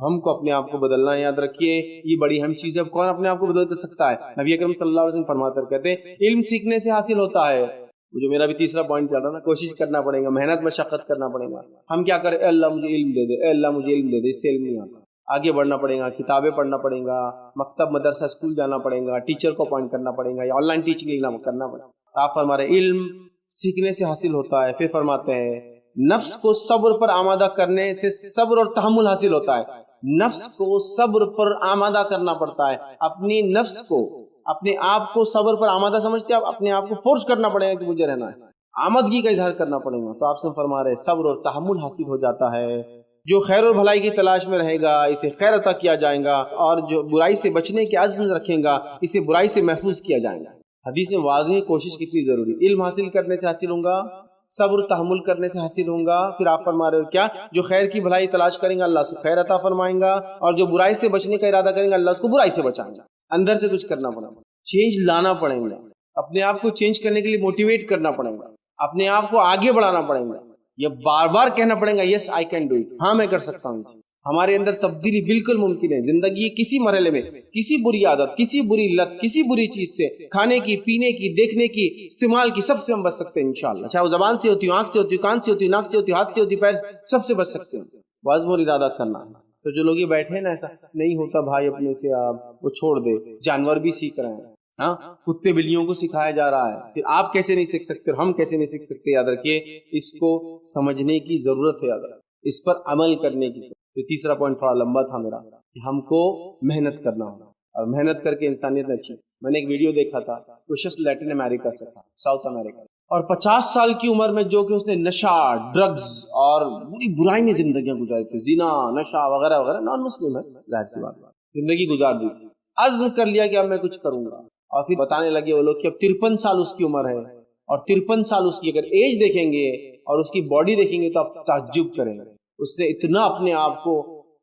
ہم کو اپنے آپ کو بدلنا ہے. یاد رکھیے یہ بڑی اہم چیز ہے. کون اپنے آپ کو بدل سکتا ہے؟ نبی اکرم صلی اللہ علیہ وسلم فرماتے کہتے ہیں علم سیکھنے سے حاصل ہوتا ہے. جو میرا بھی تیسرا پوائنٹ چل رہا ہے نا، کوشش کرنا پڑے گا، محنت مشقت کرنا پڑے گا. ہم کیا کریں؟ اے اللہ مجھے علم دے دے، اے اللہ مجھے علم دے دے. اس سے علم نہیں آتا. آگے بڑھنا پڑے گا، کتابیں پڑھنا پڑے گا، مکتب مدرسہ اسکول جانا پڑے گا، ٹیچر کو اپوائنٹ کرنا پڑے گا، یا آن لائن ٹیچنگ کرنا پڑے گا. آپ فرما رہے علم سیکھنے سے حاصل ہوتا ہے. پھر فرماتے ہیں نفس کو صبر پر آمادہ کرنے سے صبر اور تحمل حاصل ہوتا ہے. نفس کو صبر پر آمادہ کرنا پڑتا ہے. اپنی نفس کو، اپنے آپ کو صبر پر آمادہ سمجھتے ہیں آپ، اپنے آپ کو فورس کرنا پڑے گا کہ مجھے رہنا ہے، آمدگی کا اظہار کرنا پڑے گا. تو آپ سے فرما رہے صبر اور تحمل حاصل ہو جاتا ہے. جو خیر اور بھلائی کی تلاش میں رہے گا اسے خیر عطا کیا جائے گا، اور جو برائی سے بچنے کے عزم رکھے گا اسے برائی سے محفوظ کیا جائے گا. حدیث میں واضح ہے کوشش کتنی ضروری. علم حاصل کرنے سے حاصل ہوں گا، صبر تحمل کرنے سے حاصل ہوں گا. پھر آپ فرما رہے ہو کیا؟ جو خیر کی بھلائی تلاش کریں گا اللہ اس کو خیر عطا فرمائیں گا، اور جو برائی سے بچنے کا ارادہ کریں گا اللہ اس کو برائی سے بچائیں گا. اندر سے کچھ کرنا پڑے گا، چینج لانا پڑے گا، اپنے آپ کو چینج کرنے کے لیے موٹیویٹ کرنا پڑے گا، اپنے آپ کو آگے بڑھانا پڑے گا. یہ بار بار کہنا پڑے گا یس آئی کین ڈو اٹ، ہاں میں کر سکتا ہوں. ہمارے اندر تبدیلی بالکل ممکن ہے. زندگی کسی مرحلے میں کسی بری عادت، کسی بری لت، کسی بری چیز سے، کھانے کی، پینے کی، دیکھنے کی، استعمال کی، سب سے ہم بچ سکتے ہیں انشاءاللہ. چاہے وہ زبان سے ہوتی ہو، آنکھ سے ہوتی ہو، کان سے ہوتی ہو، ناک سے ہوتی ہو، ہاتھ سے ہوتی ہو، پیر سے، سب سے بچ سکتے ہیں. عزم اور ارادہ کرنا. تو جو لوگ یہ بیٹھے ہیں نا، ایسا نہیں ہوتا بھائی اپنے سے آپ وہ چھوڑ دے. جانور بھی سیکھ رہے ہیں، ہاں کتے بلیوں کو سکھایا جا رہا ہے. پھر آپ کیسے نہیں سیکھ سکتے اور ہم کیسے نہیں سیکھ سکتے؟ یاد رکھیے اس کو سمجھنے کی ضرورت ہے، یاد رکھیے اس پر عمل کرنے کی ضرورت. یہ تیسرا پوائنٹ تھوڑا لمبا تھا میرا، کہ ہم کو محنت کرنا ہوگا، اور محنت کر کے انسانیت اچھی. میں نے ایک ویڈیو دیکھا تھا، وہ شخص لیٹن امریکہ سے تھا، ساؤتھ امریکہ، اور 50 سال کی عمر میں جو کہ اس نے نشہ، ڈرگز اور بری برائی میں زندگیاں گزاری تھی، زنا، نشہ وغیرہ وغیرہ، نان مسلم ہے، ظاہر سی بات، زندگی گزار دی تھی. عزم کر لیا کہ اب میں کچھ کروں گا. اور پھر بتانے لگے وہ لوگ کہ اب 53 سال اس کی عمر ہے، اور 53 سال اس کی اگر ایج دیکھیں گے اور اس کی باڈی دیکھیں گے تو آپ تعجب کریں گے. اس نے اتنا اپنے آپ کو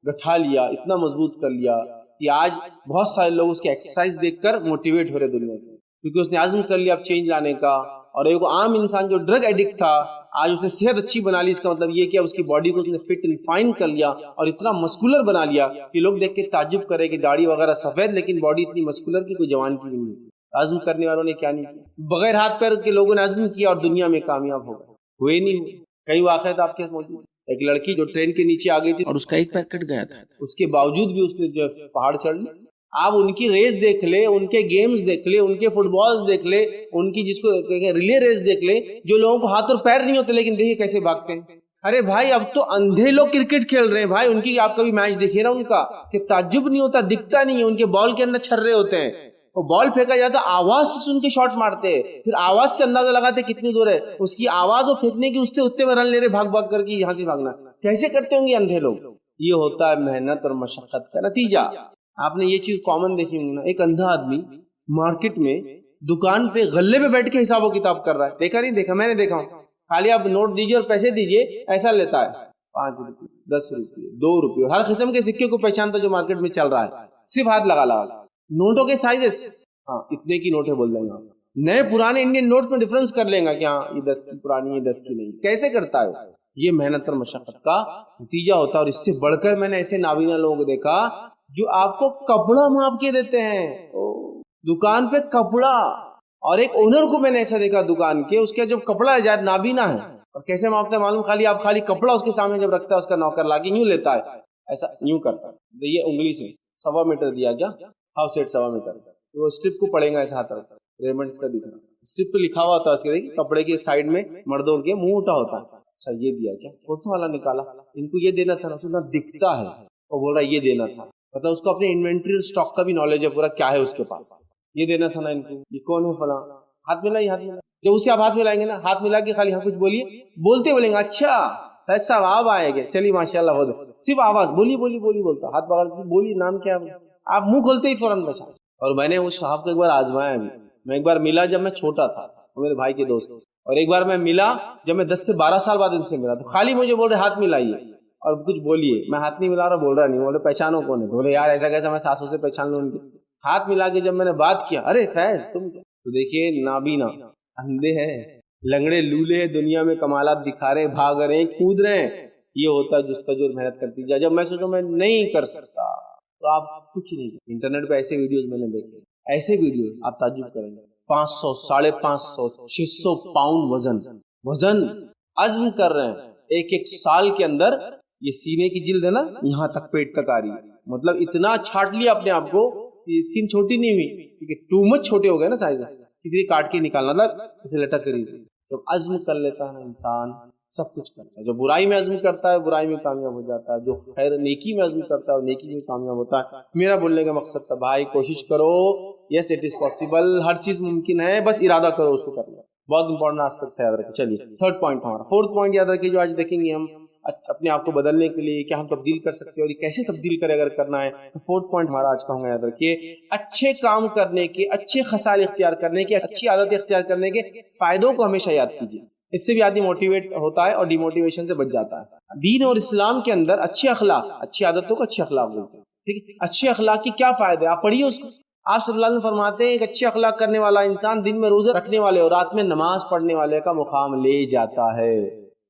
گٹھا لیا، اتنا مضبوط کر لیا کہ آج بہت سارے لوگ اس کی ایکسرسائز دیکھ کر موٹیویٹ ہو رہے دنیا میں، کیونکہ اس نے عزم کر لیا اب چینج لانے کا. اور ایک عام انسان جو ڈرگ ایڈکٹ تھا، آج اس نے صحت اچھی بنا لی. اس کا مطلب یہ کہ اس کی باڈی کو اس نے فٹ اینڈ فائن کر لیا اور اتنا مسکولر بنا لیا کہ لوگ دیکھ کے تعجب کرے کہ داڑھی وغیرہ سفید لیکن باڈی اتنی مسکولر کی کوئی جوان کی نہیں تھی. عزم کرنے والوں نے کیا نہیں کیا؟ بغیر ہاتھ پیر کے لوگوں نے عزم کیا اور دنیا میں کامیاب ہو گئے. ہوئے نہیں ہوئے. کئی واقعات آپ کے موجود. ایک لڑکی جو ٹرین کے نیچے آ گئی تھی اور اس کا ایک پیر کٹ گیا تھا، اس کے باوجود بھی اس نے جو پہاڑ چڑھ لی. آپ ان کی ریس دیکھ لے، ان کے گیمز دیکھ لے، ان کے فٹ بالز دیکھ لے، ان کی جس کو ریلے ریس دیکھ لے، جو لوگوں کو ہاتھ اور پیر نہیں ہوتے لیکن دیکھیے کیسے بھاگتے ہیں. ارے بھائی اب تو اندھے لوگ کرکٹ کھیل رہے ہیں بھائی، ان کی آپ کبھی میچ دیکھیے نا ان کا، کہ تعجب نہیں ہوتا، دکھتا نہیں ہے. ان کے بال کے اندر چھرے ہوتے ہیں، وہ بال پھینکا جاتا آواز سے ان کے شاٹ مارتے ہیں، پھر آواز سے اندازہ لگاتے کتنی دور ہے اس کی آواز، اور پھینکنے کی اس سے اتنے میں رن لے رہے بھاگ بھاگ کر کے یہاں سے بھاگنا. کیسے کرتے ہوں گے اندھے لوگ؟ یہ ہوتا ہے محنت اور مشقت کا نتیجہ. آپ نے یہ چیز کامن دیکھی ہوگی نا، ایک اندھا آدمی مارکیٹ میں دکان پہ غلے پہ بیٹھ کے حساب و کتاب کر رہا ہے. دیکھا نہیں دیکھا؟ میں نے دیکھا ہوں. خالی آپ نوٹ دیجیے اور پیسے دیجیے، ایسا لیتا ہے 5 روپے 10 روپے 2 روپے، ہر قسم کے سکے کو پہچانتا جو مارکیٹ میں چل رہا ہے، صرف ہاتھ لگا لگا. نوٹوں کے سائزز، ہاں اتنے کی نوٹ ہے بول دیں گا، نئے پرانے انڈین نوٹ میں ڈفرنس کر لیں گا کہ ہاں یہ 10 کی پرانی ہے 10 کی نہیں. کیسے کرتا ہے؟ یہ محنت اور مشقت کا نتیجہ ہوتا ہے. اور اس سے بڑھ کر میں نے ایسے نابینا لوگوں کو دیکھا جو آپ کو کپڑا ماپ کے دیتے ہیں دکان پہ کپڑا. اور ایک اونر کو میں نے ایسا دیکھا دکان کے، اس کا جب کپڑا ہے جائے نابینا ہے، اور کیسے ماپتا ہے معلوم؟ خالی کپڑا اس کے سامنے جب رکھتا ہے اس کا نوکر لا کے یوں لیتا ہے، ایسا یوں کرتا ہے، یہ انگلی سے 1.25 میٹر دیا کیا، ہاف سیٹ 1.25 میٹر، وہ اسٹرپ کو پڑے گا ایسا ہاتھ رکھتا ہے، ریمنڈس کا دکھنا اسٹرپ پہ لکھا ہوا ہوتا ہے اس کے، دیکھیے کپڑے کے سائڈ میں مردوں کے منہ اٹھا ہوتا ہے. اچھا یہ دیا کیا، کون سا والا نکالا، ان کو یہ دینا تھا نا، دکھتا ہے اور بول رہا ہے یہ دینا تھا، مطلب اس کو اپنے انوینٹری اور اسٹاک کا بھی نالج ہے پورا، کیا ہے اس کے پاس، یہ دینا تھا نا ان کو، یہ کون ہے فلاں، ہاتھ ملائیے ہاتھ ملا. جب اسے آپ ہاتھ ملائیں گے نا، ہاتھ ملا کے خالی ہاں کچھ بولیے، بولتے بولیں گے اچھا ایسا آپ آئے گے، چلیے ماشاء اللہ ہو، صرف آواز بولی بولتا، ہاتھ پکڑ بولی نام کیا ہے، آپ منہ کھولتے ہی فوراً بچا. اور میں نے اس صاحب کو ایک بار آزمایا بھی. میں ایک بار ملا جب میں چھوٹا تھا، میرے بھائی کے دوست، اور ایک بار میں ملا جب میں 10 سے 12 سال بعد ان سے ملا، تو خالی مجھے بول رہے ہاتھ ملائیے اور کچھ بولیے. میں ہاتھ نہیں ملا رہا، بول رہا نہیں، بولے پہچانو کون ہے، بولے یار ایسا کیسا میں سانسوں سے پہچان لوں ان کے. ہاتھ ملا کے جب میں نے بات کیا، ارے فیض تم کیا، تو دیکھیے نابینا، اندھے ہیں، لنگڑے لولے ہیں، دنیا میں کمالات دکھا رہے ہیں، بھاگ رہے ہیں، کود رہے ہیں. یہ ہوتا ہے جستجو اور محنت کرتی جائے. جب میں سوچوں میں نہیں کر سکتا تو آپ کچھ نہیں. انٹرنیٹ پہ ایسے ویڈیوز میں نے دیکھے, ایسے ویڈیوز آپ تعجب کریں گے, 500, 550, 600 پاؤنڈ وزن عزم کر رہے ہیں ایک ایک سال کے اندر. یہ سینے کی جلد ہے نا, یہاں تک پیٹ تک آ رہی ہے, مطلب اتنا چھاٹ لیا اپنے آپ کو, اسکن چھوٹی نہیں ہوئی کیونکہ ٹو مچ چھوٹے ہو گئے نا سائز, کسی کاٹ کے نکالنا تھا اسے لٹک کری. جب عزم کر لیتا ہے انسان سب کچھ کرتا ہے. جو برائی میں عزم کرتا ہے برائی میں کامیاب ہو جاتا ہے, جو خیر نیکی میں عزم کرتا ہے وہ نیکی میں کامیاب ہوتا ہے. میرا بولنے کا مقصد تھا بھائی کوشش کرو, یس اٹ از پاسبل, ہر چیز ممکن ہے, بس ارادہ کرو اس کو کرنا. بہت امپورٹنٹ آسپیکٹ ہے, یاد رکھیں. چلیے تھرڈ پوائنٹ ہمارا, فورتھ پوائنٹ یاد رکھیے جو آج دیکھیں گے ہم اپنے آپ کو بدلنے کے لیے کیا ہم تبدیل کر سکتے ہیں اور یہ کیسے تبدیل کرے اگر کرنا ہے. تو فورتھ پوائنٹ ہمارا آج کا ہوگا, یاد رکھیے, اچھے کام کرنے کے, اچھے خصال اختیار کرنے کے, اچھی عادت اختیار کرنے کے فائدوں کو ہمیشہ یاد کیجیے. اس سے بھی آدمی موٹیویٹ ہوتا ہے اور ڈی موٹیویشن سے بچ جاتا ہے. دین اور اسلام کے اندر اچھے اخلاق, اچھی عادتوں کو اچھے اخلاق بولتے ہیں. ٹھیک ہے, اچھے اخلاق کی کیا فائدے, آپ پڑھیے اس کو. آپ صلی اللہ علیہ وسلم فرماتے ہیں ایک اچھے اخلاق کرنے والا انسان دن میں روزے رکھنے والے اور رات میں نماز پڑھنے والے کا مقام لے جاتا ہے.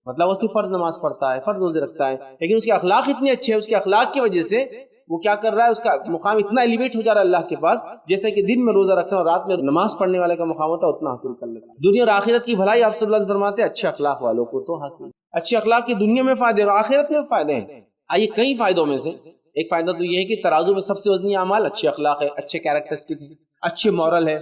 مطلب وہ صرف فرض نماز پڑھتا ہے, فرض روزے رکھتا ہے, لیکن اس کے اخلاق اتنے اچھے ہیں, اس کے اخلاق کی وجہ سے وہ کیا کر رہا ہے, اس کا مقام اتنا ایلیویٹ ہو جا رہا ہے اللہ کے پاس, جیسے کہ دن میں روزہ رکھنا اور رات میں نماز پڑھنے والے کا مقام ہوتا ہے اتنا حاصل کر لیتا ہے. دنیا اور آخرت کی بھلائی آپ صلی اللہ علیہ وسلم فرماتے ہیں اچھے اخلاق والوں کو تو حاصل. اچھے اخلاق کی دنیا میں فائدے اور آخرت میں فائدے ہیں. آئیے کئی فائدوں میں سے ایک فائدہ تو یہ ہے کہ ترازو میں سب سے وزنی اعمال اچھے اخلاق ہے, اچھے کیریکٹرسٹک ہیں, اچھے مورل ہے,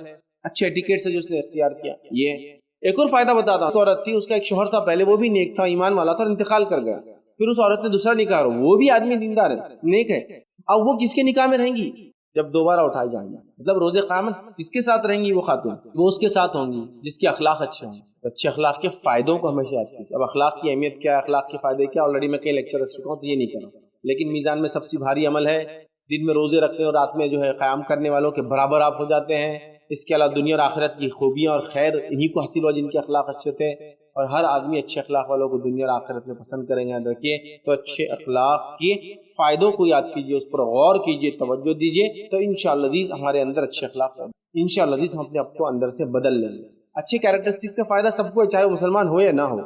اچھے ایٹیکیٹ سے جو اس نے اختیار کیا. یہ ایک اور فائدہ بتاتا ہوں. عورت تھی, اس کا ایک شوہر تھا پہلے, وہ بھی نیک تھا, ایمان والا تھا اور انتقال کر گیا. پھر اس عورت نے دوسرا نکاح, وہ بھی آدمی دیندار ہے, نیک ہے. اب وہ کس کے نکاح میں رہیں گی جب دوبارہ اٹھائی جائیں گی, مطلب روز قیامت کس کے ساتھ رہیں گی وہ خاتون, وہ اس کے ساتھ ہوں گی جس کے اخلاق اچھے ہوں. اچھے اخلاق کے فائدوں کو ہمیشہ یاد کیجیے. اب اخلاق کی اہمیت کیا ہے, اخلاق کے فائدے کیا, آلریڈی میں کئی لیکچر رکھ چکا ہوں تو یہ نہیں کروں, لیکن میزان میں سب سے بھاری عمل ہے دن میں روزے رکھنے اور رات میں جو ہے قیام کرنے والوں کے برابر آپ ہو جاتے ہیں. اس کے علاوہ دنیا اور آخرت کی خوبیاں اور خیر انہی کو حاصل ہوا جن کے اخلاق اچھے تھے, اور ہر آدمی اچھے اخلاق والوں کو دنیا اور آخرت میں پسند کریں گے. یاد رکھیے, تو اچھے اخلاق کے فائدوں کو یاد کیجیے, اس پر غور کیجیے, توجہ دیجیے, تو انشاءاللہ عزیز ہمارے اندر اچھے اخلاق ہیں. انشاءاللہ عزیز ہم اپنے آپ کو اندر سے بدل لیں گے. اچھے کیریکٹرسٹکس کا فائدہ سب کو ہے, چاہے وہ مسلمان ہو یا نہ ہو,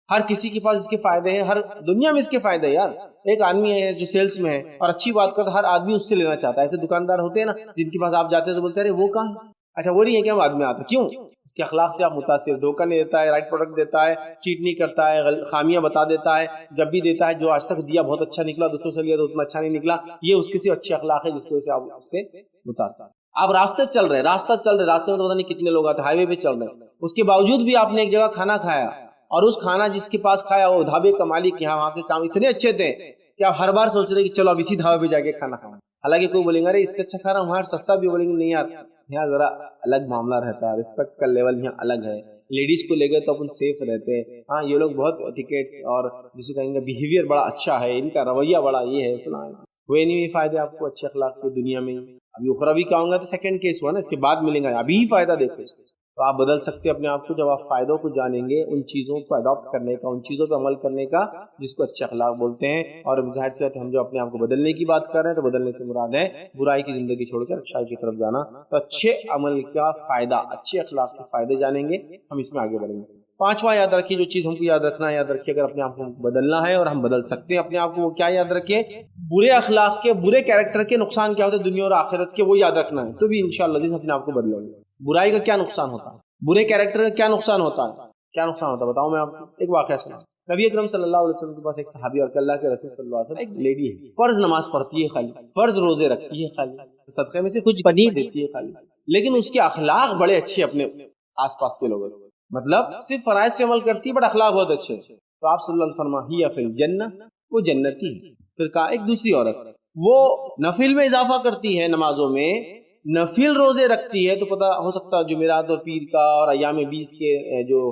ہر کسی کے پاس اس کے فائدے ہیں, ہر دنیا میں اس کے فائدے ہیں. یار ایک آدمی ہے جو سیلس میں ہے اور اچھی بات کرتا, ہر آدمی اس سے لینا چاہتا ہے. ایسے دکاندار ہوتے ہیں نا جن کے پاس آپ جاتے ہیں تو بولتے ہیں ارے وہ کہاں ہے, اچھا وہ نہیں ہے کیا, وہ آدمی آتا, کیوں, اس کے اخلاق سے آپ متاثر, دھوکہ نہیں دیتا ہے, رائٹ پروڈکٹ دیتا ہے, چیٹ نہیں کرتا ہے, خامیاں بتا دیتا ہے, جب بھی دیتا ہے جو آج تک دیا بہت اچھا نکلا, دوسروں سے لیا تو اتنا اچھا نہیں نکلا. یہ اس کے سے اچھے اخلاق ہے جس کی وجہ سے آپ اس سے متاثر. آپ راستہ چل رہے راستے میں تو پتہ نہیں کتنے لوگ آتے, ہائی وے پہ چل رہے ہیں, اس کے باوجود بھی آپ نے ایک جگہ کھانا کھایا, اور اس کھانا جس کے پاس کھایا وہ ڈھابے کا مالک, یہاں وہاں کے کام اتنے اچھے تھے کہ آپ ہر بار سوچ رہے کہ چلو اب اسی ڈھابے پہ جا کے کھانا کھاؤں. حالانکہ کوئی بولیں گے ارے اس سے اچھا کھا رہا ہوں, وہاں سستا بھی, بولیں گے نہیں یار یہاں ذرا الگ معاملہ رہتا ہے, رسپیکٹ کا لیول یہاں الگ ہے, لیڈیز کو لے گئے تو اپن سیف رہتے ہیں. ہاں یہ لوگ بہت ٹکٹس اور جس کو کہیں گے بیہیویئر بڑا اچھا ہے, ان کا رویہ بڑا یہ ہے فلاں, وہ نہیں فائدے آپ کو اچھے اخلاق کی دنیا میں. ابھی اخروی کا ہوں گا تو سیکنڈ کیس ہوا نا, اس کے بعد ملیں گا, ابھی ہی فائدہ دیکھو اس کے. تو آپ بدل سکتے اپنے آپ کو جب آپ فائدوں کو جانیں گے, ان چیزوں کو اڈاپٹ کرنے کا, ان چیزوں پہ عمل کرنے کا جس کو اچھے اخلاق بولتے ہیں. اور ظاہر سی بات ہم جو اپنے آپ کو بدلنے کی بات کر رہے ہیں تو بدلنے سے مراد ہے برائی کی زندگی چھوڑ کر اچھائی کی طرف جانا. تو اچھے عمل کا فائدہ, اچھے اخلاق کے فائدے جانیں گے, ہم اس میں آگے بڑھیں گے. پانچواں یاد رکھیے, جو چیز ہم کو یاد رکھنا ہے, یاد رکھیے اگر اپنے آپ کو بدلنا ہے اور ہم بدل سکتے ہیں اپنے آپ کو, وہ کیا یاد رکھیے, برے اخلاق کے, برے کیریکٹر کے نقصان کیا ہوتے ہیں دنیا اور آخرت کے, وہ یاد رکھنا ہے. تو بھی انشاءاللہ اپنے آپ کو بدلیں گے. برائی کا کیا نقصان ہوتا ہے, برے کیریکٹر کا کیا نقصان ہوتا ہے, کیا نقصان ہوتا ہے بتاؤں میں آپ کو. ایک واقعہ سنا, نبی اکرم صلی اللہ علیہ وسلم کے پاس ایک صحابی اور اللہ کے رسول صلی اللہ علیہ وسلم, ایک لیڈی ہے, فرض نماز پڑھتی ہے خالی, فرض روزے رکھتی ہے خالی, صدقے میں سے کچھ پنیر دیتی ہے خالی, لیکن اس کے اخلاق بڑے اچھے اپنے آس پاس کے لوگوں سے, مطلب صرف فرائض سے عمل کرتی ہے بٹ اخلاق بہت اچھے. تو آپ صلی اللہ علیہ وسلم فرمایا ہی فی الجنہ, وہ جنتی ہے. پھر کہا ایک دوسری عورت, وہ نفل میں اضافہ کرتی ہے, نمازوں میں نفل روزے رکھتی ہے, تو پتہ ہو سکتا ہے جمعرات اور پیر کا اور ایام 20 کے جو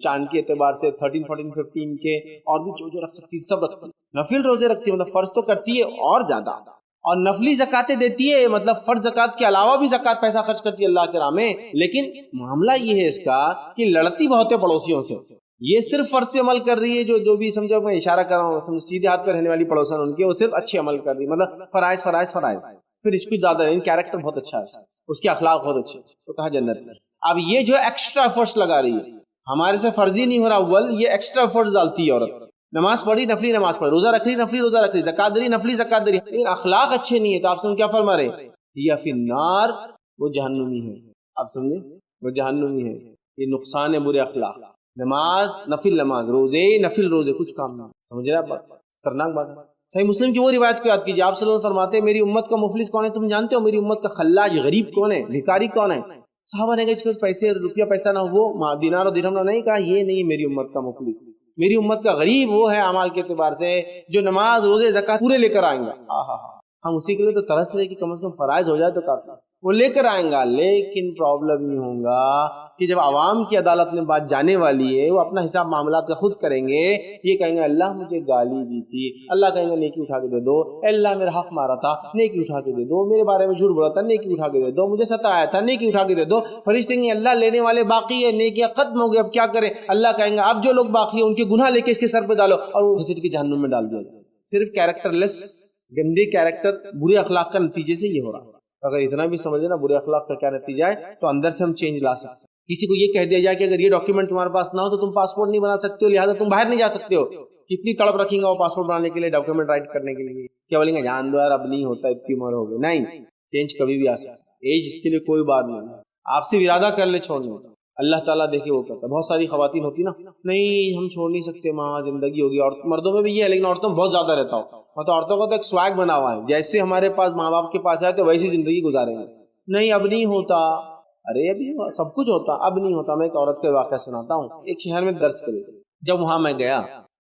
چاند کے اعتبار سے 13, 14, 15 کے اور بھی جو رکھ سکتی سب رکھتی. نفل روزے رکھتی ہے مطلب فرض تو کرتی ہے اور زیادہ, اور نفلی زکاتیں دیتی ہے, مطلب فرض زکات کے علاوہ بھی زکات پیسہ خرچ کرتی ہے اللہ کے راہ میں. لیکن معاملہ یہ ہے اس کا کہ لڑتی بہت ہے پڑوسیوں سے. یہ صرف فرض پہ عمل کر رہی ہے, جو بھی سمجھو میں اشارہ کر رہا ہوں, سیدھے ہاتھ پہ رہنے والی پڑوسن ان کے, وہ صرف اچھے عمل کر رہی ہے, مطلب فرائض فرائض فرائض, پھر اس کو زیادہ نہیں, کیریکٹر بہت اچھا ہے اس کے اخلاق بہت اچھے, تو کہا جنت میں. اب یہ جو ایکسٹرا ایفرٹس لگا رہی ہے, ہمارے سے فرضی نہیں ہو رہا اول, یہ ایکسٹرا ایفرٹس ڈالتی ہے عورت, نماز پڑھی نفلی نماز پڑھی, روزہ رکھ لی نفلی روزہ رکھ لی, زکات دے لی نفلی زکات دے لی, لیکن اخلاق اچھے نہیں ہے تو آپ سے کیا فرما رہے یا فی النار, وہ جہنمی ہے. آپ سمجھے, وہ جہنمی ہے. یہ نقصان ہے برے اخلاق. نماز نفل نماز, روزے نفل روزے, کچھ کام نہیں. سمجھ رہے آپ بات؟ خطرناک بات ہے. صحیح مسلم کی وہ روایت کو یاد کیجیے, آپ صلی اللہ علیہ وسلم فرماتے ہیں میری امت کا مفلس کون ہے تم جانتے ہو؟ میری امت کا خلاج غریب کون ہے, بھکاری کون ہے؟ صحابہ نے کہا جس کے پاس پیسے روپیہ پیسہ نہ ہو, وہ دینار و درہم نہ, نہیں کہا یہ نہیں میری امت کا مفلس. میری امت کا غریب وہ ہے اعمال کے اعتبار سے جو نماز روزے زکات پورے لے کر آئیں گا. ہم اسی کے لیے تو ترس رہے کہ کم از کم فرائض ہو جائے تو کافی. وہ لے کر آئیں گا, لیکن پرابلم یہ ہوگا کہ جب عوام کی عدالت میں بات جانے والی ہے, وہ اپنا حساب معاملات کا خود کریں گے. یہ کہیں گے اللہ مجھے گالی دی تھی, اللہ کہیں گے نیکی اٹھا کے دے دو, اللہ میرا حق مارا تھا نیکی اٹھا کے دے دو, میرے بارے میں جھوٹ بولا تھا نیکی اٹھا کے دے دو, مجھے ستایا تھا نیکی اٹھا کے دے دو. فرشتے کہیں اللہ لینے والے باقی ہے, نیکیاں ختم ہو گئی, اب کیا کریں؟ اللہ کہیں گے اب جو لوگ باقی ہیں ان کے گناہ لے کے اس کے سر پہ ڈالو, اور وہ گھسیٹ کے جہنم میں ڈال دیا. صرف کیریکٹر لیس, گندے کیریکٹر, برے اخلاق کا نتیجے سے یہ ہو رہا ہے. اگر اتنا بھی سمجھے نا برے اخلاق کا کیا نتیجہ ہے, تو اندر سے ہم چینج لا سکتے ہیں. کسی کو یہ کہہ دیا جائے کہ اگر یہ ڈاکیومنٹ تمہارے پاس نہ ہو تو تم پاسپورٹ نہیں بنا سکتے ہو, لہٰذا تم باہر نہیں جا سکتے ہو. کتنی تڑپ رکھیں گا وہ پاسپورٹ بنانے کے لیے, ڈاکیومنٹ رائٹ کرنے کے لیے. کیا بولیں گے جان دو یار اب نہیں ہوتا, اتنی عمر ہو گئی. نہیں, چینج کبھی بھی آ سکتا ہے. ایج اس کے لیے کوئی بات نہیں, آپ سے ارادہ کر لے چھوڑنے کا, اللہ تعالیٰ دیکھے وہ کرتا ہے. بہت ساری خواتین ہوتی نا, نہیں ہم چھوڑ نہیں سکتے ماں, زندگی ہوگی. اور مردوں میں بھی یہ ہے, لیکن عورتوں میں بہت زیادہ رہتا ہو. مطلب عورتوں کا تو ایک سواگ بنا ہوا ہے, جیسے ہمارے پاس ماں باپ کے پاس آئے تو ویسی زندگی گزاریں گے. نہیں اب نہیں ہوتا, ارے ابھی سب کچھ ہوتا, اب نہیں ہوتا. میں ایک عورت کا واقعہ سناتا ہوں. ایک شہر میں درس کرے, جب وہاں میں گیا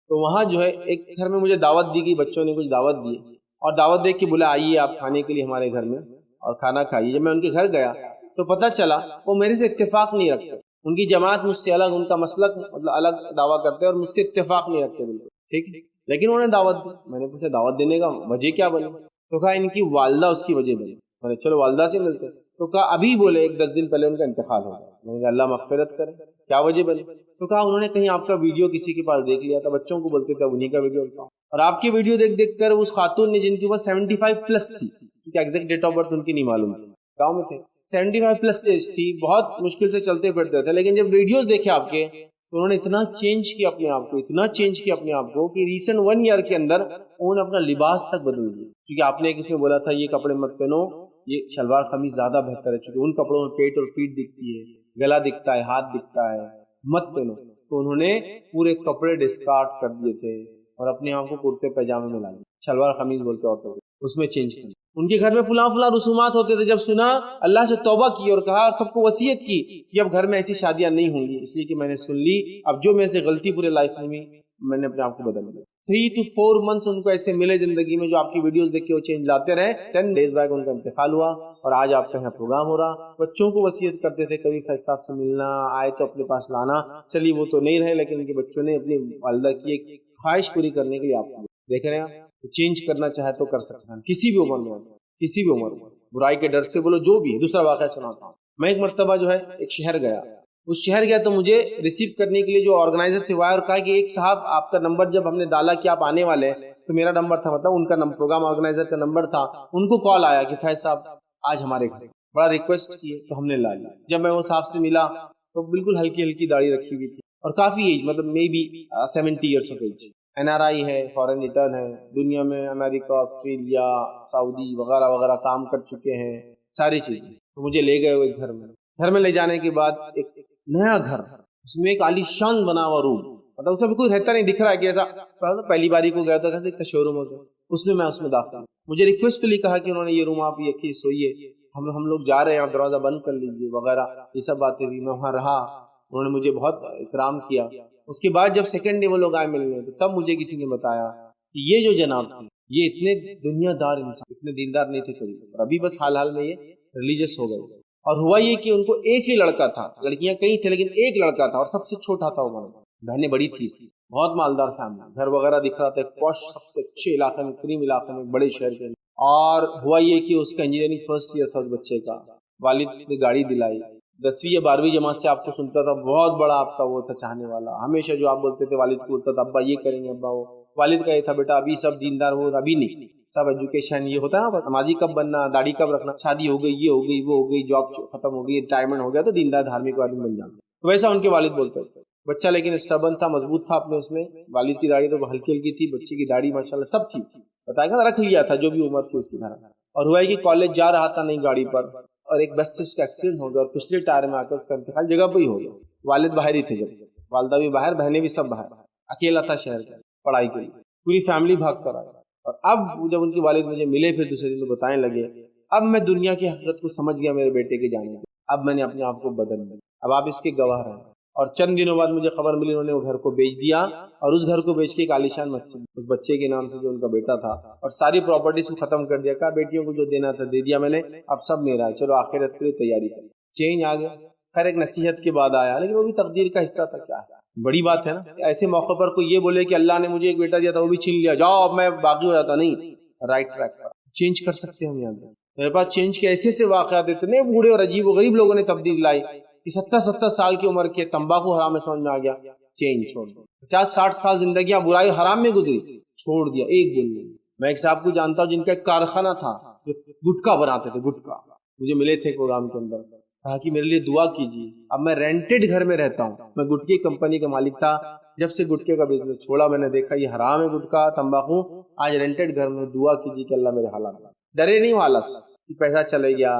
تو وہاں جو ہے ایک گھر میں مجھے دعوت دی گئی, بچوں نے کچھ دعوت دی اور دعوت دے کے بولا آئیے آپ کھانے کے لیے ہمارے گھر میں اور کھانا کھائیے. جب میں ان کے گھر گیا تو پتہ چلا وہ میرے سے اتفاق نہیں رکھتے. ان کی جماعت مجھ سے الگ, ان کا مسلک مطلب الگ دعویٰ کرتے اور مجھ سے اتفاق نہیں رکھتے بالکل. ٹھیک ہے, لیکن انہوں نے دعوت دی. میں نے پوچھا دعوت دینے کا وجہ کیا بنی؟ تو کہا ان کی والدہ اس کی وجہ بنی. میں نے چلو والدہ سے ملتے. تو کہا ابھی بولے 10 دن پہلے ان کا انتقال ہو گیا. میں نے کہا اللہ مغفرت کرے, کیا وجہ بنی؟ تو کہا انہوں نے کہیں آپ کا ویڈیو کسی کے پاس دیکھ لیا تھا, بچوں کو بولتے تھے انہیں کا ویڈیو اٹھاؤ, اور آپ کی ویڈیو دیکھ دیکھ کر اس خاتون نے جن کی عمر 75 پلس تھی, کیونکہ ایگزیکٹ ڈیٹ آف برتھ ان کی نہیں معلوم تھی, گاؤں میں تھے, 75 پلس ایج تھی, بہت مشکل سے چلتے پھرتے تھے, لیکن جب ویڈیوز دیکھے آپ کے تو انہوں نے اتنا چینج کیا اپنے آپ کو, اتنا چینج کیا اپنے آپ کو کہ ریسنٹ 1 ایئر کے اندر انہوں نے اپنا لباس تک بدل دیا. کیونکہ آپ نے کسی میں بولا تھا یہ کپڑے مت پہنو, یہ شلوار قمیض زیادہ بہتر ہے, چونکہ ان کپڑوں میں پیٹ اور پیٹ دکھتی ہے, گلا دکھتا ہے, ہاتھ دکھتا ہے, مت پہنو. تو انہوں نے پورے کپڑے ڈسکارڈ کر دیے تھے اور اپنے آپ کو کرتے پیجامے میں لا دیا, شلوار قمیض بولتے ہوتے تھے, اس میں چینج کیا. ان کے گھر میں فلاں فلاں رسومات ہوتے تھے, جب سنا اللہ سے توبہ کی اور کہا اور سب کو وصیت کی کہ اب گھر میں ایسی شادیاں نہیں ہوں گی, اس لیے کہ میں نے سن لی. اب جو میں سے غلطی پورے لائف میں میں نے اپنے آپ کو بدل دیا. 3 to 4 months ان کو ایسے ملے زندگی میں جو آپ کی ویڈیوز دیکھ کے وہ چینج لاتے رہے. 10 days بعد ان کا انتقال ہوا اور آج آپ کا یہاں پروگرام ہو رہا. بچوں کو وصیت کرتے تھے کبھی فیض صاحب سے ملنا آئے تو اپنے پاس لانا. چلیے وہ تو نہیں رہے, لیکن ان کے بچوں نے اپنی والدہ کی ایک خواہش پوری کرنے کے لیے آپ کو دیکھ رہے ہیں. چینج کرنا چاہے تو کر سکتے ہیں, کسی بھی عمر میں, کسی بھی عمر میں, برائی کے ڈر سے بولو جو بھی ہے. دوسرا واقعہ سناتا ہوں. میں ایک مرتبہ جو ہے ایک شہر گیا, اس شہر گیا تو مجھے ریسیو کرنے کے لیے جو آرگنائزر تھے وہ آئے اور کہا کہ ایک صاحب آپ کا نمبر جب ہم نے ڈالا کہ آپ آنے والے ہیں تو میرا نمبر تھا, مطلب ان کا پروگرام آرگنائزر کا نمبر تھا, ان کو کال آیا کہ فیض صاحب آج ہمارے گھر, بڑا ریکویسٹ کیے تو ہم نے لا لیا. جب میں وہ صاحب سے ملا تو بالکل ہلکی ہلکی داڑھی رکھی ہوئی تھی اور کافی ایج, مطلب maybe 70 years of age. NRI ہے, فارن ریٹرن ہے, دنیا میں امریکہ, آسٹریلیا, سعودی وغیرہ وغیرہ کام کر چکے ہیں, ساری چیزیں. تو مجھے لے گئے وہ گھر میں لے جانے کے بعد ایک نیا گھر, اس میں ایک عالی شان بنا ہوا روم, مطلب اس میں کوئی رہتا نہیں, دکھ رہا ہے کہ ایسا پہلی باری کو گیا تو کیسے دیکھتا شو روم ہوتا, اس میں داخل. مجھے ریکویسٹفلی کہا کہ انہوں نے یہ روم آپ یہ سوئیے, ہم لوگ جا رہے ہیں, آپ دروازہ بند کر لیجیے وغیرہ, یہ سب باتیں تھی. میں وہاں رہا, انہوں نے مجھے بہت اکرام کیا. اس کے بعد جب سیکنڈ ڈے وہ لوگ آئے ملنے تو تب مجھے کسی نے بتایا کہ یہ جو جناب تھے یہ اتنے دنیا دار انسان, اتنے دیندار نہیں تھے کبھی, اور ابھی بس حال حال میں یہ ریلیجس ہو گئے. اور ہوا یہ کہ ان کو ایک ہی لڑکا تھا, لڑکیاں کئی تھے لیکن ایک لڑکا تھا اور سب سے چھوٹا تھا وہ, بہنیں بڑی تھی اس کی, بہت مالدار فیملی, گھر وغیرہ دکھ رہا تھا, ایک پوش سب سے اچھے علاقے میں, کریم علاقے میں, بڑے شہر کے. اور ہوا یہ کہ اس کا انجینئرنگ فرسٹ ایئر تھا اس بچے کا, والد نے گاڑی دلائی, 10ویں یا 12ویں جماعت سے آپ کو سنتا تھا, بہت بڑا آپ کا وہ تھا چاہنے والا, ہمیشہ جو آپ بولتے تھے والد کو بولتا تھا ابا یہ کریں گے, ابا وہ, والد کا یہ تھا بیٹا ابھی سب دیندار ہو, ابھی نہیں, سب ایجوکیشن یہ ہوتا ہے, نمازی کب بننا, داڑھی کب رکھنا, شادی ہو گئی, یہ ہو گئی, وہ ہو گئی, جاب ختم ہو گئی, ریٹائرمنٹ ہو گیا تو دیندار دھارمک آدمی بن جانا. تو ویسا ان کے والد بولتے تھے. بچہ لیکن اسٹبن تھا, مضبوط تھا اپنے اس میں. والد کی داڑھی تو ہلکی ہلکی تھی, بچے کی داڑھی ماشاءاللہ سب تھی, بتایا گا رکھ لیا تھا جو بھی عمر تھی اس کی طرح. اور ہوا ہے کہ کالج جا رہا تھا نئی گاڑی پر, اور ایک بس سے اس کا ایکسیڈنٹ ہو گیا اور پچھلے ٹائر میں آ کر اس کا انتقال جگہ پہ ہی ہو گیا. والد باہر ہی تھے, جب والدہ بھی باہر, بہنیں بھی سب باہر, اکیلا تھا شہر کا پڑھائی کے لیے. پوری فیملی بھاگ کر آئی. اور اب جب ان کے والد مجھے ملے پھر دوسرے دن بتانے لگے, اب میں دنیا کی حقیقت کو سمجھ گیا میرے بیٹے کے جانے کے. اب میں نے اپنے آپ کو بدل لیا, اب آپ اس کے گواہ ہیں. اور چند دنوں بعد مجھے خبر ملی انہوں نے وہ گھر کو بیچ دیا, اور اس گھر کو بیچ کے ایک عالیشان مسجد اس بچے کے نام سے جو ان کا بیٹا تھا, اور ساری پراپرٹیز کو ختم کر دیا. کہا بیٹیوں کو جو دینا تھا دے دیا میں نے, اب سب میرا ہے, چلو آخرت کے لیے تیاری کریں. چینج آ گیا. خیر ایک نصیحت کے بعد آیا, لیکن وہ بھی تقدیر کا حصہ تھا. کیا ہے بڑی بات ہے نا, ایسے موقع پر کوئی یہ بولے کہ اللہ نے مجھے ایک بیٹا دیا تھا وہ بھی چھین لیا, جاؤ اب میں باقی ہو جاتا. نہیں, رائٹ ٹریک پر چینج کر سکتے ہیں ہم. یہاں میرے پاس چینج کے ایسے واقعات اتنے بوڑھے اور عجیب و غریب لوگوں نے تبدیلی لائی کہ 70 سال کی عمر کے تمباکو حرام میں سمجھ میں آ گیا, چینج چھوڑ دیا. 50-60 سال زندگیاں برائی حرام میں گزری, چھوڑ دیا ایک دن میں. میں ایک صاحب کو جانتا ہوں جن کا ایک کارخانہ تھا, جو گٹکا بناتے تھے, گٹکا. مجھے ملے تھے پروگرام کے اندر, کہا کہ میرے لیے دعا کیجیے. اب میں رینٹڈ گھر میں رہتا ہوں, میں گٹکے کمپنی کا مالک تھا. جب سے گٹکے کا بزنس چھوڑا میں نے دیکھا یہ حرام ہے گٹکا تمباکو. آج رینٹڈ گھر میں دعا کیجیے کہ اللہ میرے حالات, ڈرے نہیں حالات کہ پیسہ چلے گیا,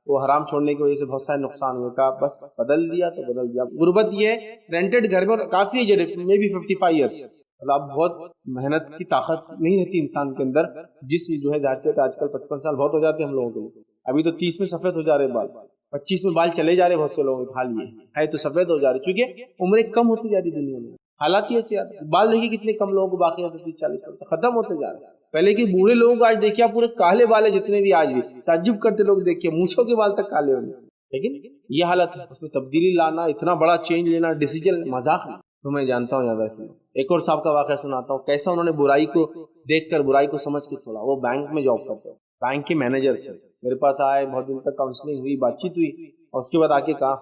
وہ حرام چھوڑنے کی وجہ سے بہت سارے نقصان ہوئے. کا بس بدل دیا تو بدل دیا. غربت یہ رینٹڈ گھر میں کافی ایجڈ, میں بھی 55 ایئرس, مطلب بہت محنت کی طاقت نہیں رہتی انسان کے اندر. جسم جو ہے ظاہر سے آج کل 55 سال بہت ہو جاتے ہیں ہم لوگوں کے لیے. ابھی تو 30 میں سفید ہو جا رہے بال, 25 میں بال چلے جا رہے بہت سے لوگوں کے, حال یہ ہے تو سفید ہو جا رہے چونکہ عمریں کم ہوتی جا رہی دنیا میں. حالات ہی ایسے آتے, بال دیکھیے کتنے کم لوگوں کو باقی ہوتے 30-40 سال ختم ہوتے جا رہے ہیں. پہلے کے بوڑھے لوگوں کو آج دیکھیے آپ پورے کالے بال جتنے بھی آج بھی تعجب کرتے لوگ دیکھیے, مونچھوں کے بال تک کالے ہونے. لیکن یہ حالت ہے, اس میں تبدیلی لانا, اتنا بڑا چینج لینا, ڈیسیجن مذاق نہیں. تو میں جانتا ہوں, یاد رکھیے. ایک اور صاحب کا واقعہ سناتا ہوں, کیسا انہوں نے برائی کو دیکھ کر برائی کو سمجھ کے چھوڑا. وہ بینک میں جاب کرتے, بینک کے مینیجر تھے. میرے پاس آئے, بہت دن تک کاؤنسلنگ ہوئی, بات چیت ہوئی, اور اس کے بعد آ کے کہا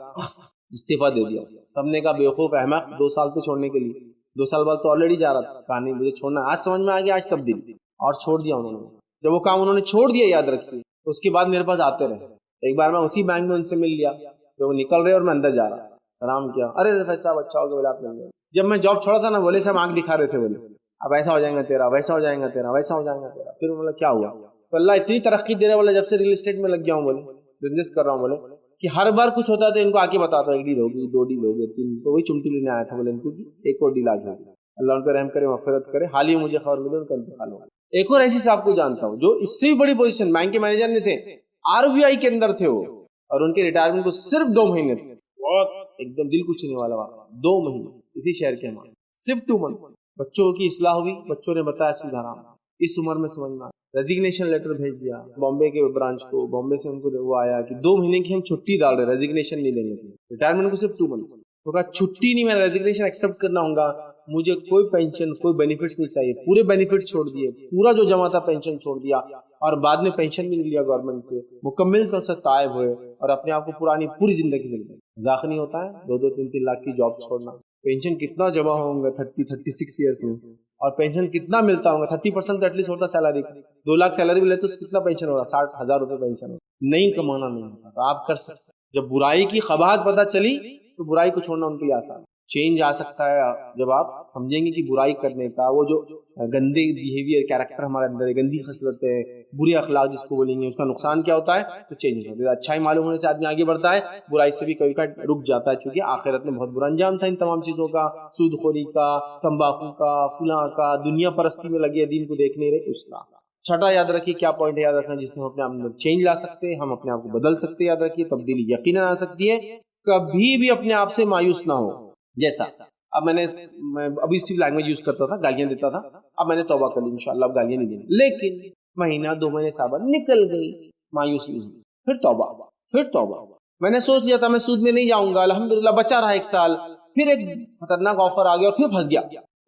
استعفیٰ دے دیا. سب نے کہا بیوقوف احمق, 2 سال سے چھوڑنے کے لیے. 2 سال بعد تو آلریڈی جا رہا تھا, کہا نہیں مجھے چھوڑنا. آج سمجھ میں آ گیا, آج تبدیلی, اور چھوڑ دیا انہوں نے. جب وہ کام انہوں نے چھوڑ دیا, یاد رکھیے, تو اس کے بعد میرے پاس آتے رہے. ایک بار میں اسی بینک میں ان سے مل لیا, جب وہ نکل رہے اور میں اندر جا رہا, سلام کیا, ارے فیصل صاحب اچھا ہو گیا, بولے آپ نے. جب میں جاب چھوڑا تھا نا, بولے صاحب آنکھ دکھا رہے تھے, بولے اب ایسا ہو جائے گا تیرا, ویسا ہو جائے گا تیرا, ویسا ہو جائے گا تیرا. پھر بولا کیا ہوا, تو اللہ اتنی ترقی دے رہا, بولے جب سے ریل اسٹیٹ میں لگ گیا ہوں, بولے بزنس کر رہا ہوں, بولے کہ ہر بار کچھ ہوتا ہے تو ان کو آ کے بتاتا, 1 ڈیل ہوگی, 2 ڈیل ہوگی, 3. تو وہی چمٹی لینے آیا تھا, بولے ان کو ایک اور ڈیل آج ہوگی, اللہ ان پہ رحم کرے, مغفرت کرے. حال ہی مجھے خبر ملی ان کا انتقال ہوا. ایک اور ایسی صاحب کو جانتا ہوں جو اس سے بھی بڑی پوزیشن, بینک کے مینیجر میں تھے, RBI کے اندر تھے وہ, اور ان کے ریٹائرمنٹ کو صرف 2 مہینے تھے. بہت ایک دم دل کچھ نہیں والا واقعہ, 2 مہینے اسی شہر کے ہمارے, صرف 2 months. بچوں کی اصلاح ہوئی, بچوں نے بتایا سود حرام, اس عمر میں سمجھنا. ریزگنیشن لیٹر بھیج دیا بامبے کے برانچ کو, بامبے سے ان کو وہ آیا کہ 2 مہینے کی ہم چھٹی ڈال رہے, ریزگنیشن نہیں لیں گے, ریٹائرمنٹ کو صرف 2 months. تو کہا چھٹی نہیں, میں ریزگنیشن ایکسپٹ کرنا ہوں گا, مجھے کوئی پینشن کوئی بینیفٹس نہیں چاہیے. پورے بینیفٹ چھوڑ دیے, پورا جو جمع تھا پینشن چھوڑ دیا, اور بعد میں پینشن بھی نہیں لیا گورنمنٹ سے, مکمل طور سے تائب ہوئے, اور اپنے آپ کو پوری زندگی زندگی. مذاق نہیں ہوتا ہے 2-3 لاکھ کی جاب چھوڑنا. پینشن کتنا جمع ہوں گا 30-36 ایئرس میں, اور پینشن کتنا ملتا ہوگا, 30% تو ایٹ لیسٹ ہوتا سیلری کا. 2 لاکھ سیلری ملے تو کتنا پینشن ہوگا, 60,000 روپے پینشن. نہیں کمانا نہیں ہوتا تو آپ کر سکتے. جب برائی کی قباحت پتہ چلی تو برائی کو چھوڑنا ان کے لیے آسان. چینج آ سکتا ہے جب آپ سمجھیں گے کہ برائی کرنے کا وہ جو گندے بیہیویئر, کیریکٹر ہمارے اندر ہے, گندی خصلت ہے, برے اخلاق جس کو بولیں گے, اس کا نقصان کیا ہوتا ہے, تو چینج ہوتا ہے. اچھائی معلوم ہونے سے آدمی آگے بڑھتا ہے, برائی سے بھی کبھی کبھی رک جاتا ہے, کیونکہ آخرت میں بہت برا انجام تھا ان تمام چیزوں کا, سود خوری کا, تمباکو کا, فلاں کا, دنیا پرستی میں لگے, دین کو دیکھ نہیں رہے, اس کا. چھٹا یاد رکھیے, کیا پوائنٹ ہے یاد رکھنا جس سے ہم اپنے آپ میں چینج لا سکتے ہیں, ہم اپنے آپ کو بدل سکتے ہیں. یاد رکھیے تبدیلی یقیناً آ سکتی ہے, کبھی بھی اپنے آپ سے مایوس نہ ہو. جیسا اب میں ابھی اسٹیو لینگویج یوز کرتا تھا, گالیاں دیتا تھا, اب میں نے توبہ کر لی, انشاءاللہ اب گالیاں نہیں دیں. لیکن مہینہ 2 مہینے صابر نکل گئی, مایوس نہیں ہوئی, پھر توبہ. میں نے سوچ لیا تھا میں سود میں نہیں جاؤں گا, الحمدللہ بچا رہا 1 سال, پھر ایک خطرناک آفر آ گیا اور پھر پھنس گیا.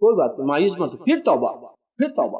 کوئی بات نہیں, مایوس مت, پھر توبہ.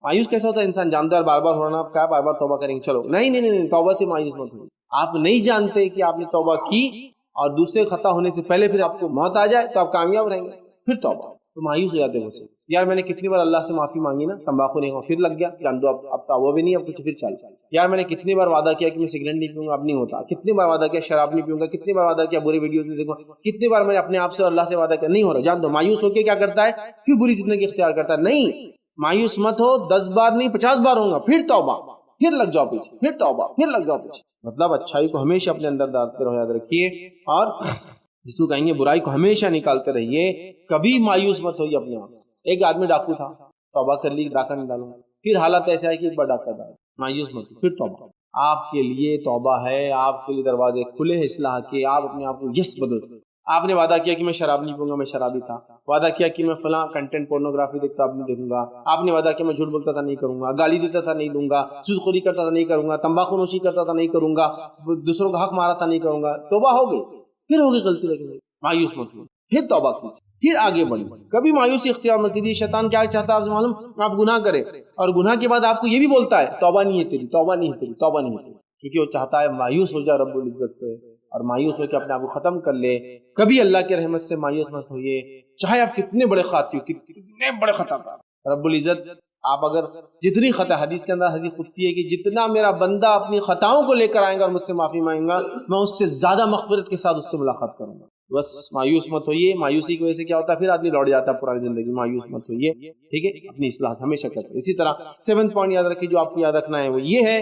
مایوس کیسا ہوتا ہے انسان جانتا ہے بار بار ہونا, کیا بار بار توبہ کریں گے, چلو نہیں, توبہ سے مایوس مت ہوئی. آپ نہیں جانتے کہ آپ نے توبہ کی اور دوسرے خطا ہونے سے پہلے پھر آپ کو موت آ جائے تو آپ کامیاب رہیں گے, پھر توبہ. تو مایوس ہو جاتے ہیں یار میں نے کتنی بار اللہ سے معافی مانگی نا, تمباکو نہیں ہوا, پھر لگ گیا, جان دو اب وہ بھی نہیں, اب کچھ پھر چل. یار میں نے کتنی بار وعدہ کیا کہ میں سگریٹ نہیں پیوں گا, اب نہیں ہوتا. کتنی بار وعدہ کیا شراب نہیں پیوں گا, کتنی بار وعدہ کیا بری ویڈیوز نہیں دیکھوں گا, کتنی بار میں نے اپنے آپ سے اور اللہ سے وعدہ کیا, نہیں ہو رہا. جان دو, مایوس ہو کے کیا کرتا ہے, پھر بری زندگی اختیار کرتا ہے. نہیں, مایوس مت ہو, 10 بار نہیں 50 بار ہوں گا, پھر توبہ, پھر لگ جاؤ پیچھے, پھر توبہ, پھر لگ جاؤ پیچھے. مطلب اچھائی کو ہمیشہ اپنے اندر ڈالتے رہو, یاد رکھیے. اور جس کو کہیں گے برائی کو ہمیشہ نکالتے رہیے, کبھی مایوس مت ہوئیے اپنے آپ سے. ایک آدمی ڈاکو تھا, توبہ کر لی, ڈاکہ نہیں ڈالوں, پھر حالت ایسا ہے کہ ایک بار ڈاکہ ڈال, مایوس مت ہو, پھر توبہ. آپ کے لیے توبہ ہے, آپ کے لیے دروازے کھلے ہیں اصلاح کے. آپ اپنے آپ کو یس بدل سکتے. آپ نے وعدہ کیا کہ میں شراب نہیں پیوں گا, میں شرابی تھا. وعدہ کیا کہ میں فلاں کنٹینٹ پورنوگرافی دیکھتا اب نہیں دیکھوں گا. آپ نے وعدہ کیا میں جھوٹ بولتا تھا نہیں کروں گا, گالی دیتا تھا نہیں دوں گا, سود خوری کرتا تھا نہیں کروں گا, تمباکو نوشی کرتا تھا نہیں کروں گا, دوسروں کا حق مارا تھا نہیں کروں گا. توبہ ہو گئی, پھر ہوگی غلطی, لیکن مایوس مت ہو, پھر توبہ کیجیے, پھر آگے بڑھیں. کبھی مایوسی اختیار مت کیجیے. شیطان کیا چاہتا ہے آپ سے معلوم, آپ گناہ کریں اور گناہ کے بعد آپ کو یہ بھی بولتا ہے توبہ نہیں ہے تیری, توبہ نہیں ہے تیری, توبہ نہیں ہے تیری, کیونکہ وہ چاہتا ہے مایوس ہو جائے رب العزت سے اور مایوس ہو کے اپنے آپ کو ختم کر لے. کبھی اللہ کے رحمت سے مایوس مت ہوئیے, چاہے آپ کتنے بڑے خاطی ہو, کتنے بڑے خطا کار. رب العزت آپ اگر جتنی خطا, حدیث کے اندر حدیث قدسی ہے کہ جتنا میرا بندہ اپنی خطاؤں کو لے کر آئے گا اور مجھ سے معافی مانگے گا, میں اس سے زیادہ مغفرت کے ساتھ اس سے ملاقات کروں گا. بس مایوس مت ہوئیے. مایوسی کی وجہ سے کیا ہوتا ہے, پھر آدمی لوٹ جاتا ہے پرانی زندگی. مایوس مت ہوئیے, ٹھیک ہے, اپنی اصلاح ہمیشہ کرتے ہیں. اسی طرح 7 پوائنٹ یاد رکھیے جو آپ کو یاد رکھنا ہے, وہ یہ ہے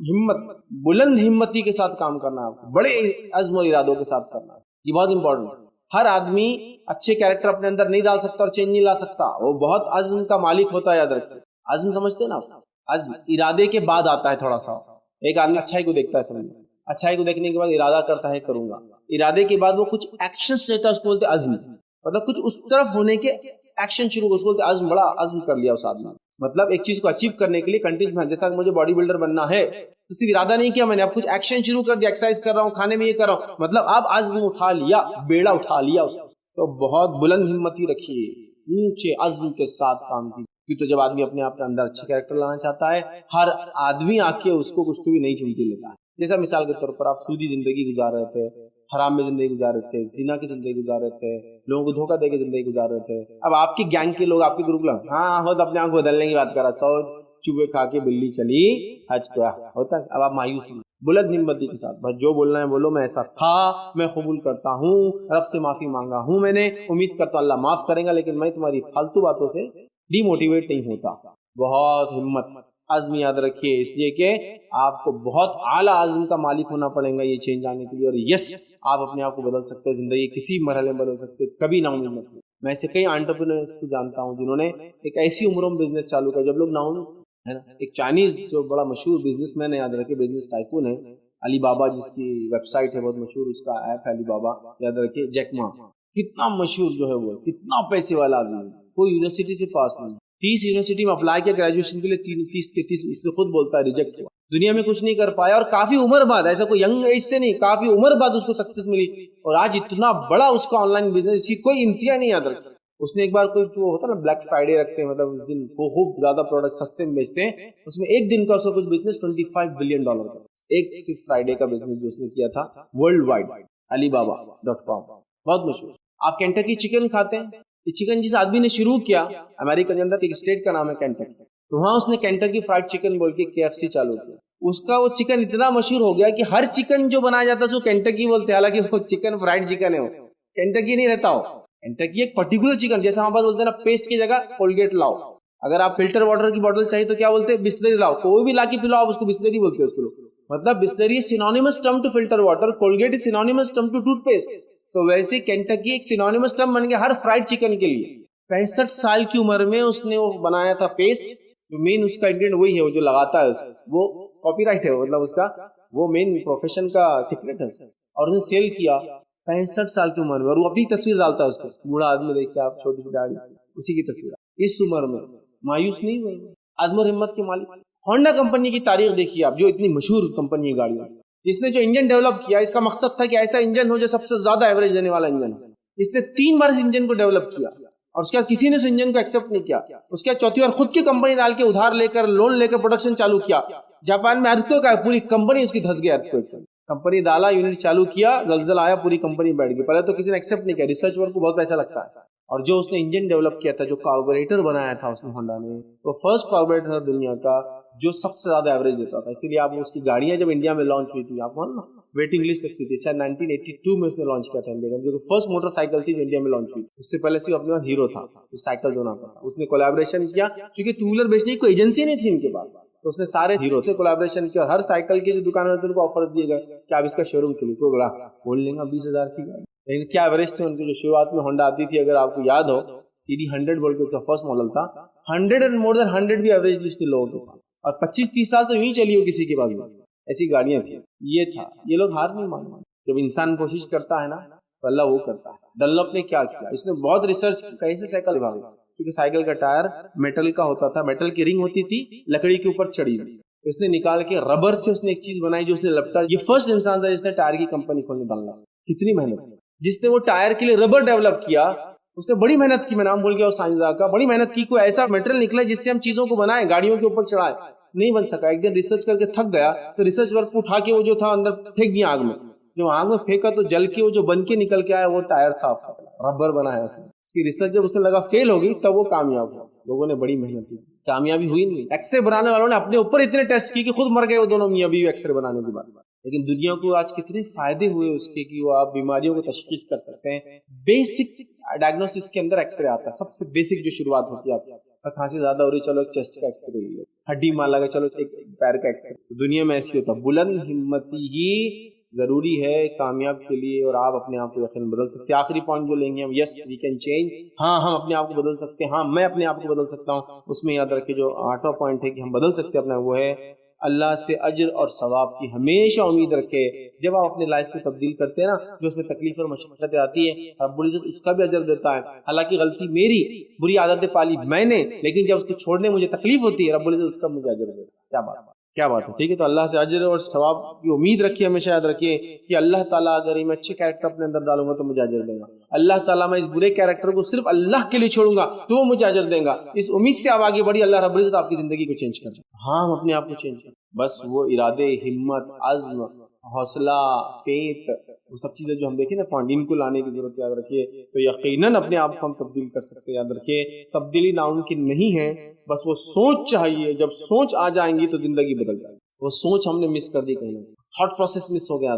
ہمت, بلند ہمتی کے ساتھ کام کرنا, آپ کو بڑے عزم اور ارادوں کے ساتھ کرنا. یہ بہت امپورٹنٹ ہے. ہر آدمی اچھے کیریکٹر اپنے اندر نہیں ڈال سکتا اور چینج نہیں لا سکتا. وہ بہت عزم کا مالک ہوتا ہے, یاد رکھیے. عزم سمجھتے ہیں نا, عزم ارادے کے بعد آتا ہے تھوڑا سا. ایک آدمی اچھائی کو دیکھتا ہے, سمجھ, اچھائی کو دیکھنے کے بعد ارادہ کرتا ہے کروں گا, ارادے کے بعد وہ کچھ ایکشنز لیتا ہے, اس کو بولتے ہیں عزم. مطلب کچھ اس طرف ہونے کے ایکشن شروع, اس کو بولتے ہیں عزم. بڑا عزم کر لیا اس آدمی. مطلب ایک چیز کو اچیو کرنے کے لیے کنٹینیوس محنت. جیسا کہ مجھے باڈی بلڈر بننا ہے, تو صرف ارادہ نہیں کیا میں نے, اب کچھ ایکشن شروع کر دیا, ایکسرسائز کر رہا ہوں, کھانے میں یہ کر رہا ہوں, مطلب آپ عزم اٹھا لیا, بیڑا اٹھا لیا اس کو. تو بہت بلند ہمتی رکھیے, اونچے عزم کے ساتھ کام کیجیے. تو جب آدمی اپنے آپ کے اندر اچھا کیریکٹر لانا چاہتا ہے, ہر آدمی آ کے اس کو کچھ تو بھی نہیں چن کے لیتا ہے. جیسا مثال کے طور پر آپ سودی زندگی گزار رہے تھے, حرام میں زندگی گزار رہے تھے, زنا کی زندگی گزار رہے تھے, لوگوں کو دھوکہ دے کے زندگی گزار رہے تھے. اب آپ کی گینگ کے لوگ, آپ کے گروپ لوگ, ہاں ہو تو اپنے آپ کو بدلنے کی بات کر رہا, 100 چوہے کھا کے بلی چلی حج کو, ہوتا ہے. اب آپ مایوس ہیں, بلند ہمتی کے ساتھ بس جو بولنا ہے بولو, میں ایسا تھا, میں قبول کرتا ہوں, رب سے معافی مانگا ہوں میں نے, امید کرتا ہوں اللہ معاف کرے گا, لیکن میں تمہاری فالتو باتوں سے ڈی موٹیویٹ نہیں ہوتا. بہت ہمت, عزم یاد رکھیے, اس لیے کہ آپ کو بہت اعلیٰ عزم کا مالک ہونا پڑے گا یہ چینج آنے کے لیے. اور یس, آپ اپنے آپ کو بدل سکتے ہیں, زندگی کسی مرحلے میں بدل سکتے, کبھی نا امید مت ہو. میں ایسے کئی انٹرپرینورز کو جانتا ہوں جنہوں نے ایک ایسی عمروں میں بزنس چالو کیا جب لوگ نا امید ہے نا. ایک چائنیز جو بڑا مشہور بزنس مین ہے, یاد رکھیے, بزنس ٹائکون ہے, علی بابا جس کی ویب سائٹ ہے بہت مشہور, اس کا ایپ ہے علی بابا, یاد رکھیے. جیک ما کتنا مشہور جو ہے, وہ کتنا پیسے والا آدمی, کوئی یونیورسٹی سے پاس نہیں, 30 یونیورسٹی میں اپلائی کیا گریجویشن کے لیے, 30 کے 30 اس نے خود بولتا ہے ریجیکٹ ہوا, دنیا میں کچھ نہیں کر پایا, اور کافی عمر بعد, ایسا کوئی ینگ ایج سے نہیں, کافی عمر بعد اس کو سکسیس ملی, اور آج اتنا بڑا اس کا آن لائن بزنس, اس کی کوئی انتہا نہیں. یاد رکھیں, اس نے ایک بار کوئی جو ہوتا ہے نا بلیک فرائیڈے رکھتے ہیں, مطلب اس دن وہ خوب زیادہ پروڈکٹ سستے میں بیچتے ہیں, اس میں ایک دن کا اس کا کچھ بزنس $25 بلین کا, ایک صرف فرائیڈے کا بزنس جو اس نے کیا تھا ورلڈ وائڈ, alibaba.com, بہت مشہور. آپ کینٹکی چکن کھاتے ہیں, یہ چکن جس آدمی نے شروع کیا, امریکہ کے اندر ایک اسٹیٹ کا نام ہے کینٹکی, تو وہاں اس نے کینٹکی فرائیڈ چکن بول کے KFC چالو کیا. اس کا وہ چکن اتنا مشہور ہو گیا کہ ہر چکن جو بنایا جاتا ہے اس کو کینٹکی بولتے ہیں, حالانکہ وہ چکن فرائیڈ چکن ہے, وہ کینٹکی نہیں رہتا. ہو کینٹکی ایک پرٹیکولر چکن, جیسا ہم بات بولتے ہیں نا, پیسٹ کی جگہ کولگیٹ لاؤ. اگر آپ فلٹر واٹر کی بوتل چاہیے تو کیا بولتے ہیں, بسلری لاؤ. کوئی بھی لا کے پلاؤ, آپ اس کو بسلری بولتے ہیں اس کو. مطلب Bisleri synonymous term to filter water, Colgate is synonymous term to toothpaste. تو ویسے کینٹکی ایک سینونیمس ٹرم بن گیا ہر فرائیڈ چکن کے لیے. 65 سال کی عمر میں اس نے وہ بنایا تھا پیسٹ, جو مین اس کا انگریڈینٹ وہی ہے, وہ جو لگاتا ہے وہ کاپی رائٹ ہے, مطلب اس کا وہ مین پروفیشن کا سیکرٹ ہے, اور اس نے سیل کیا 65 سال کی عمر میں, اور وہ اپنی تصویر ڈالتا ہے اس کو, بوڑھا آدمی دیکھتے آپ, چھوٹی سی داڑھی, اسی کی تصویر. اس عمر میں مایوس نہیں ہوئے, عزم اور ہمت کے مالک. ہونڈا کمپنی کی تاریخ دیکھیے آپ, جو اتنی مشہور کمپنی ہے گاڑیوں, اس نے جو انجن ڈیولپ کیا, اس کا مقصد تھا کہ ایسا انجن ہو جو سب سے زیادہ ایوریج دینے والا انجن ہو. اس نے 3 بار اس انجن کو ڈیولپ کیا, اور اس کے بعد کسی نے اس انجن کو ایکسپٹ نہیں کیا. اس کے بعد 4تھی بار خود کی کمپنی ڈال کے ادھار لے کر, لون لے کر پروڈکشن چالو کیا. جاپان میں ارتھکویک کا پوری کمپنی اس کی دھس گئی. ارتھکویک کمپنی ڈالا, یونٹ چالو کیا, زلزلہ آیا, پوری کمپنی بیٹھ گئی. پہلے تو کسی نے ایکسپٹ نہیں کیا, ریسرچ ورک کو بہت پیسہ لگتا ہے, اور جو اس نے انجن ڈیولپ کیا تھا, جو کاربوریٹر بنایا تھا اس نے ہونڈا نے, وہ فرسٹ کاربوریٹر تھا دنیا کا جو سب سے زیادہ ایوریج دیتا تھا. اسی لیے آپ اس کی گاڑیاں جب انڈیا میں لانچ ہوئی تھی, آپ نا ویٹنگ لسٹ لگتی تھی, شاید 1982 میں اس نے لانچ کیا تھا انڈیا میں, جو فرسٹ موٹر سائیکل تھی جو انڈیا میں لانچ ہوئی. اس سے پہلے صرف اپنے پاس ہیرو تھا جو سائیکل جو بناتا تھا. اس نے کولیبریشن کیا, کیونکہ ٹو ویلر بیچنے کی کوئی ایجنسی نہیں تھی ان کے پاس, تو اس نے سارے ہیرو سے کولیبریشن کیا. ہر سائیکل کے جو دکان ہوتے ہیں ان کو آفر دیے گئے کہ آپ اس کا شو روم کے لیے کو بڑا بول لیں گا 20,000 کی گاڑی. لیکن کیا ایوریج تھے ان کے جو شروعات میں ہونڈا آتی تھی, اگر آپ کو یاد ہو CD 100 بول کے اس کا فرسٹ ماڈل تھا, 100 اینڈ مور دین 100 بھی ایوریج تھی لوگوں کے پاس, اور 25-30 سال سے یوں ہی چلی ہو کسی کے پاس بھی ایسی گاڑیاں تھیں. یہ تھا, یہ لوگ ہار نہیں مانتے. جب انسان کوشش کرتا ہے نا تو اللہ وہ کرتا ہے. ڈنلپ نے کیا کیا, اس نے بہت ریسرچ کی کیسے سائیکل بھاگے, کیونکہ سائیکل کا ٹائر میٹل کا ہوتا تھا, میٹل کی رنگ ہوتی تھی لکڑی کے اوپر چڑھی ہوئی, اس نے نکال کے ربر سے اس نے ایک چیز بنائی جو اس نے لپٹا. یہ فرسٹ انسان تھا جس نے ٹائر کی کمپنی کھولنے ڈنلپ. کتنی محنت, جس نے وہ ٹائر کے لیے ربر ڈیولپ کیا اس نے بڑی محنت کی. میں نام بول گیا وہ سائنسداں کا, بڑی محنت کی. کوئی ایسا میٹرل نکلا جس سے ہم چیزوں کو بنائیں, گاڑیوں کے اوپر چڑھائے, نہیں بن سکا. ایک دن ریسرچ کر کے تھک گیا تو ریسرچ ورک کو اٹھا کے وہ جو تھا اندر پھینک دیا آگ میں. جو آگ میں پھینکا تو جل کے وہ جو بن کے نکل کے آیا وہ ٹائر تھا, ربر بنایا اس نے. اس کی ریسرچ جب اس نے لگا فیل ہوگی تب وہ کامیاب ہوا. لوگوں نے بڑی محنت کی, کامیابی ہوئی نہیں. ایکس رے بنانے والوں نے اپنے اوپر اتنے ٹیسٹ کی کہ خود مر گئے وہ دونوں میاں بیوی ایکس رے بنانے کے بعد. لیکن دنیا کو آج کتنے فائدے ہوئے اس کے کہ وہ آپ بیماریوں کو تشخیص کر سکتے ہیں. بیسک ڈائگنوسس کے اندر ایکس رے آتا ہے, سب سے بیسک جو شروعات ہوتی ہے. آپ کھانسی زیادہ ہو رہی, چلو ایک چیسٹ کا ایکس رے لے, ہڈی مان لگا, چلو ایک پیر کا ایکس رے. دنیا میں ایسی ہوتا. بلند ہمتی ہی ضروری ہے کامیاب کے لیے, اور آپ اپنے آپ کو یقین بدل سکتے ہیں. آخری پوائنٹ جو لیں گے ہم, یس وی کین چینج. ہاں ہم اپنے آپ کو بدل سکتے ہیں, ہاں میں اپنے آپ کو بدل سکتا ہوں. اس میں یاد رکھیں جو 8واں پوائنٹ ہے کہ ہم بدل سکتے ہیں اپنا, وہ ہے اللہ سے اجر اور ثواب کی ہمیشہ امید رکھے. جب آپ اپنے لائف کو تبدیل کرتے ہیں نا, جو اس میں تکلیف اور مشقتیں آتی ہیں, رب العزت اس کا بھی اجر دیتا ہے. حالانکہ غلطی میری, بری عادتیں پالی میں نے, لیکن جب اس کو چھوڑنے مجھے تکلیف ہوتی ہے, رب العزت اس کا مجھے اجر دیتا ہے. کیا بات ہے, کیا بات ہے. ٹھیک ہے, تو اللہ سے اجر اور ثواب کی امید رکھیے. ہمیشہ یاد رکھیے کہ اللہ تعالیٰ اگر میں اچھے کیریکٹر اپنے اندر ڈالوں گا تو مجھے اجر دے گا. اللہ تعالیٰ میں اس برے کیریکٹر کو صرف اللہ کے لیے چھوڑوں گا تو وہ مجھے اجر دے گا. اس امید سے آپ آگے بڑھی, اللہ رب العزت آپ کی زندگی کو چینج کر دے. ہاں ہم اپنے آپ کو چینج کر, بس وہ ارادے, ہمت, عزم, حوصلہ, فیت, وہ سب چیزیں جو ہم دیکھیں نا پوائنٹ, ان کو لانے کی ضرورت. یاد رکھیے تو یقیناً اپنے آپ کو ہم تبدیل کر سکتے ہیں. یاد رکھیے تبدیلی ناممکن نہیں ہے, بس وہ سوچ چاہیے. جب سوچ آ جائیں گی تو زندگی بدل جائے گی. وہ سوچ ہم نے مس کر دی, کہیں تھاٹ پروسیس مس ہو گیا.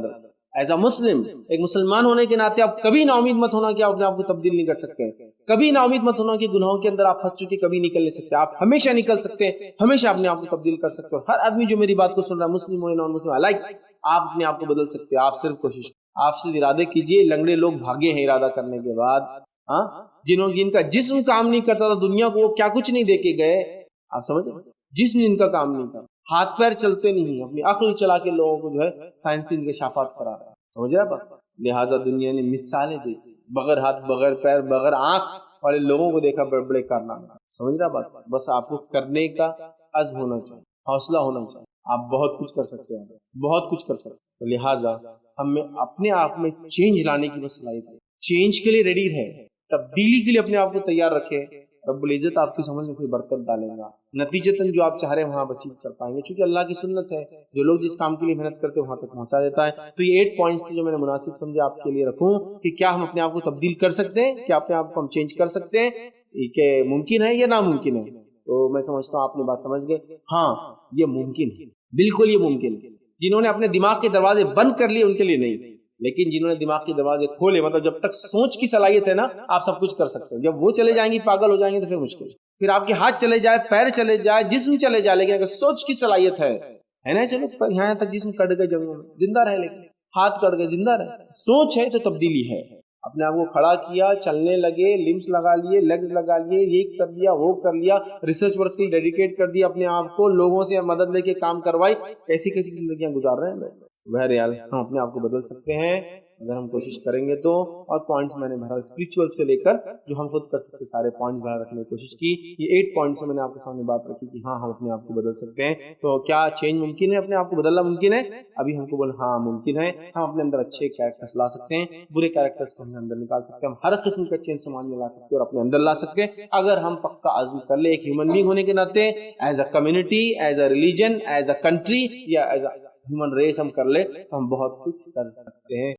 ایز اے مسلم, ایک مسلمان ہونے کے ناطے آپ کبھی نا امید مت ہونا کہ آپ اپنے آپ کو تبدیل نہیں کر سکتے. کبھی نا امید مت ہونا کہ گناہوں کے اندر آپ پھنس چکے کبھی نکل نہیں سکتے. آپ ہمیشہ نکل سکتے ہیں, ہمیشہ اپنے آپ کو تبدیل کر سکتے ہو. ہر آدمی جو میری بات کو سن رہا ہے, مسلم ہو یا نان مسلم, لائک آپ اپنے آپ کو بدل سکتے ہیں. آپ صرف کوشش, آپ صرف ارادے کیجئے. لنگڑے لوگ بھاگے ہیں ارادہ کرنے کے بعد, ہاں, جن کا جسم کام نہیں کرتا تھا دنیا کو, وہ کیا کچھ نہیں دے کے گئے. آپ سمجھ, جسم ان کا کام نہیں کرتا, ہاتھ پیر چلتے نہیں, اپنی عقل چلا کے لوگوں کو جو ہے سائنسی انکشافات کرا رہا ہے. سمجھ رہا ہے. لہٰذا دنیا نے مثالیں دیکھی, بغیر ہاتھ, بغیر پیر, بغیر آنکھ والے لوگوں کو دیکھا, بڑے بڑے کارنامے. سمجھ رہا بات. بس آپ کو کرنے کا عزم ہونا چاہیے, حوصلہ ہونا چاہیے. آپ بہت کچھ کر سکتے ہیں, بہت کچھ کر سکتے ہیں. لہٰذا ہمیں اپنے آپ میں چینج لانے کی بس صلاحیت ہے. چینج کے لیے ریڈی ہے, تبدیلی کے لیے اپنے آپ کو تیار رکھے. رب العزت آپ کی سمجھ میں پھر برکت ڈالے گا. نتیجتاً جو آپ چاہ رہے ہیں وہاں بچی کر پائیں گے, کیونکہ اللہ کی سنت ہے, جو لوگ جس کام کے لیے محنت کرتے ہیں وہاں تک پہنچا دیتا ہے. تو یہ 8 پوائنٹس تھے جو میں نے مناسب سمجھے آپ کے لیے رکھوں, کہ کیا ہم اپنے آپ کو تبدیل کر سکتے ہیں, کیا اپنے آپ کو ہم چینج کر سکتے ہیں, کہ ممکن ہے یا ناممکن ہے. تو میں سمجھتا ہوں آپ نے بات سمجھ گئے. ہاں یہ ممکن ہے, بالکل یہ ممکن ہے. جنہوں نے اپنے دماغ کے دروازے بند کر لیے ان کے لیے نہیں, لیکن جنہوں نے دماغ کے دروازے کھولے, مطلب جب تک سوچ کی صلاحیت ہے نا آپ سب کچھ کر سکتے ہیں. جب وہ چلے جائیں گی, پاگل ہو جائیں گے, تو پھر مشکل. پھر آپ کے ہاتھ چلے جائے, پیر چلے جائے, جسم چلے جائے, لیکن اگر سوچ کی صلاحیت ہے نا, چلو یہاں تک جسم کٹ گئے جب زندہ رہے, لیکن ہاتھ کٹ گئے زندہ رہے. سوچ ہے تو تبدیلی ہے. اپنے آپ کو کھڑا کیا, چلنے لگے, لمس لگا لیے, لیگز لگا لیے, یہ کر لیا, وہ کر لیا, ریسرچ ورک کے لیے ڈیڈیکیٹ کر دیا اپنے آپ کو, لوگوں سے مدد لے کے کام کروائی. کیسی کیسی زندگیاں گزار رہے ہیں. بہرحال ہم اپنے آپ کو بدل سکتے ہیں اگر ہم کوشش کریں گے تو. اور پوائنٹس میں نے بھرا اسپرچول سے لے کر جو ہم خود کر سکتے سارے پوائنٹس بھرا رکھنے کی کوشش کی. یہ 8 پوائنٹس میں نے آپ کے سامنے بات رکھی کہ ہاں ہم اپنے آپ کو بدل سکتے ہیں. تو کیا چینج ممکن ہے, اپنے آپ کو بدلنا ممکن ہے؟ ابھی ہم کو بول ہاں ممکن ہے. ہم اپنے اندر اچھے کیریکٹرز لا سکتے ہیں, برے کیریکٹرز کو ہم اندر نکال سکتے ہیں. ہم ہر قسم کا چینج سامان میں لا سکتے ہیں اور اپنے اندر لا سکتے ہیں اگر ہم پکا عزم کر لیں. ایک ہیومن بینگ ہونے کے ناطے, as a community, as a religion, as a country, یا ایز اے ہیومن ریس ہم کر لے تو ہم بہت کچھ کر سکتے ہیں.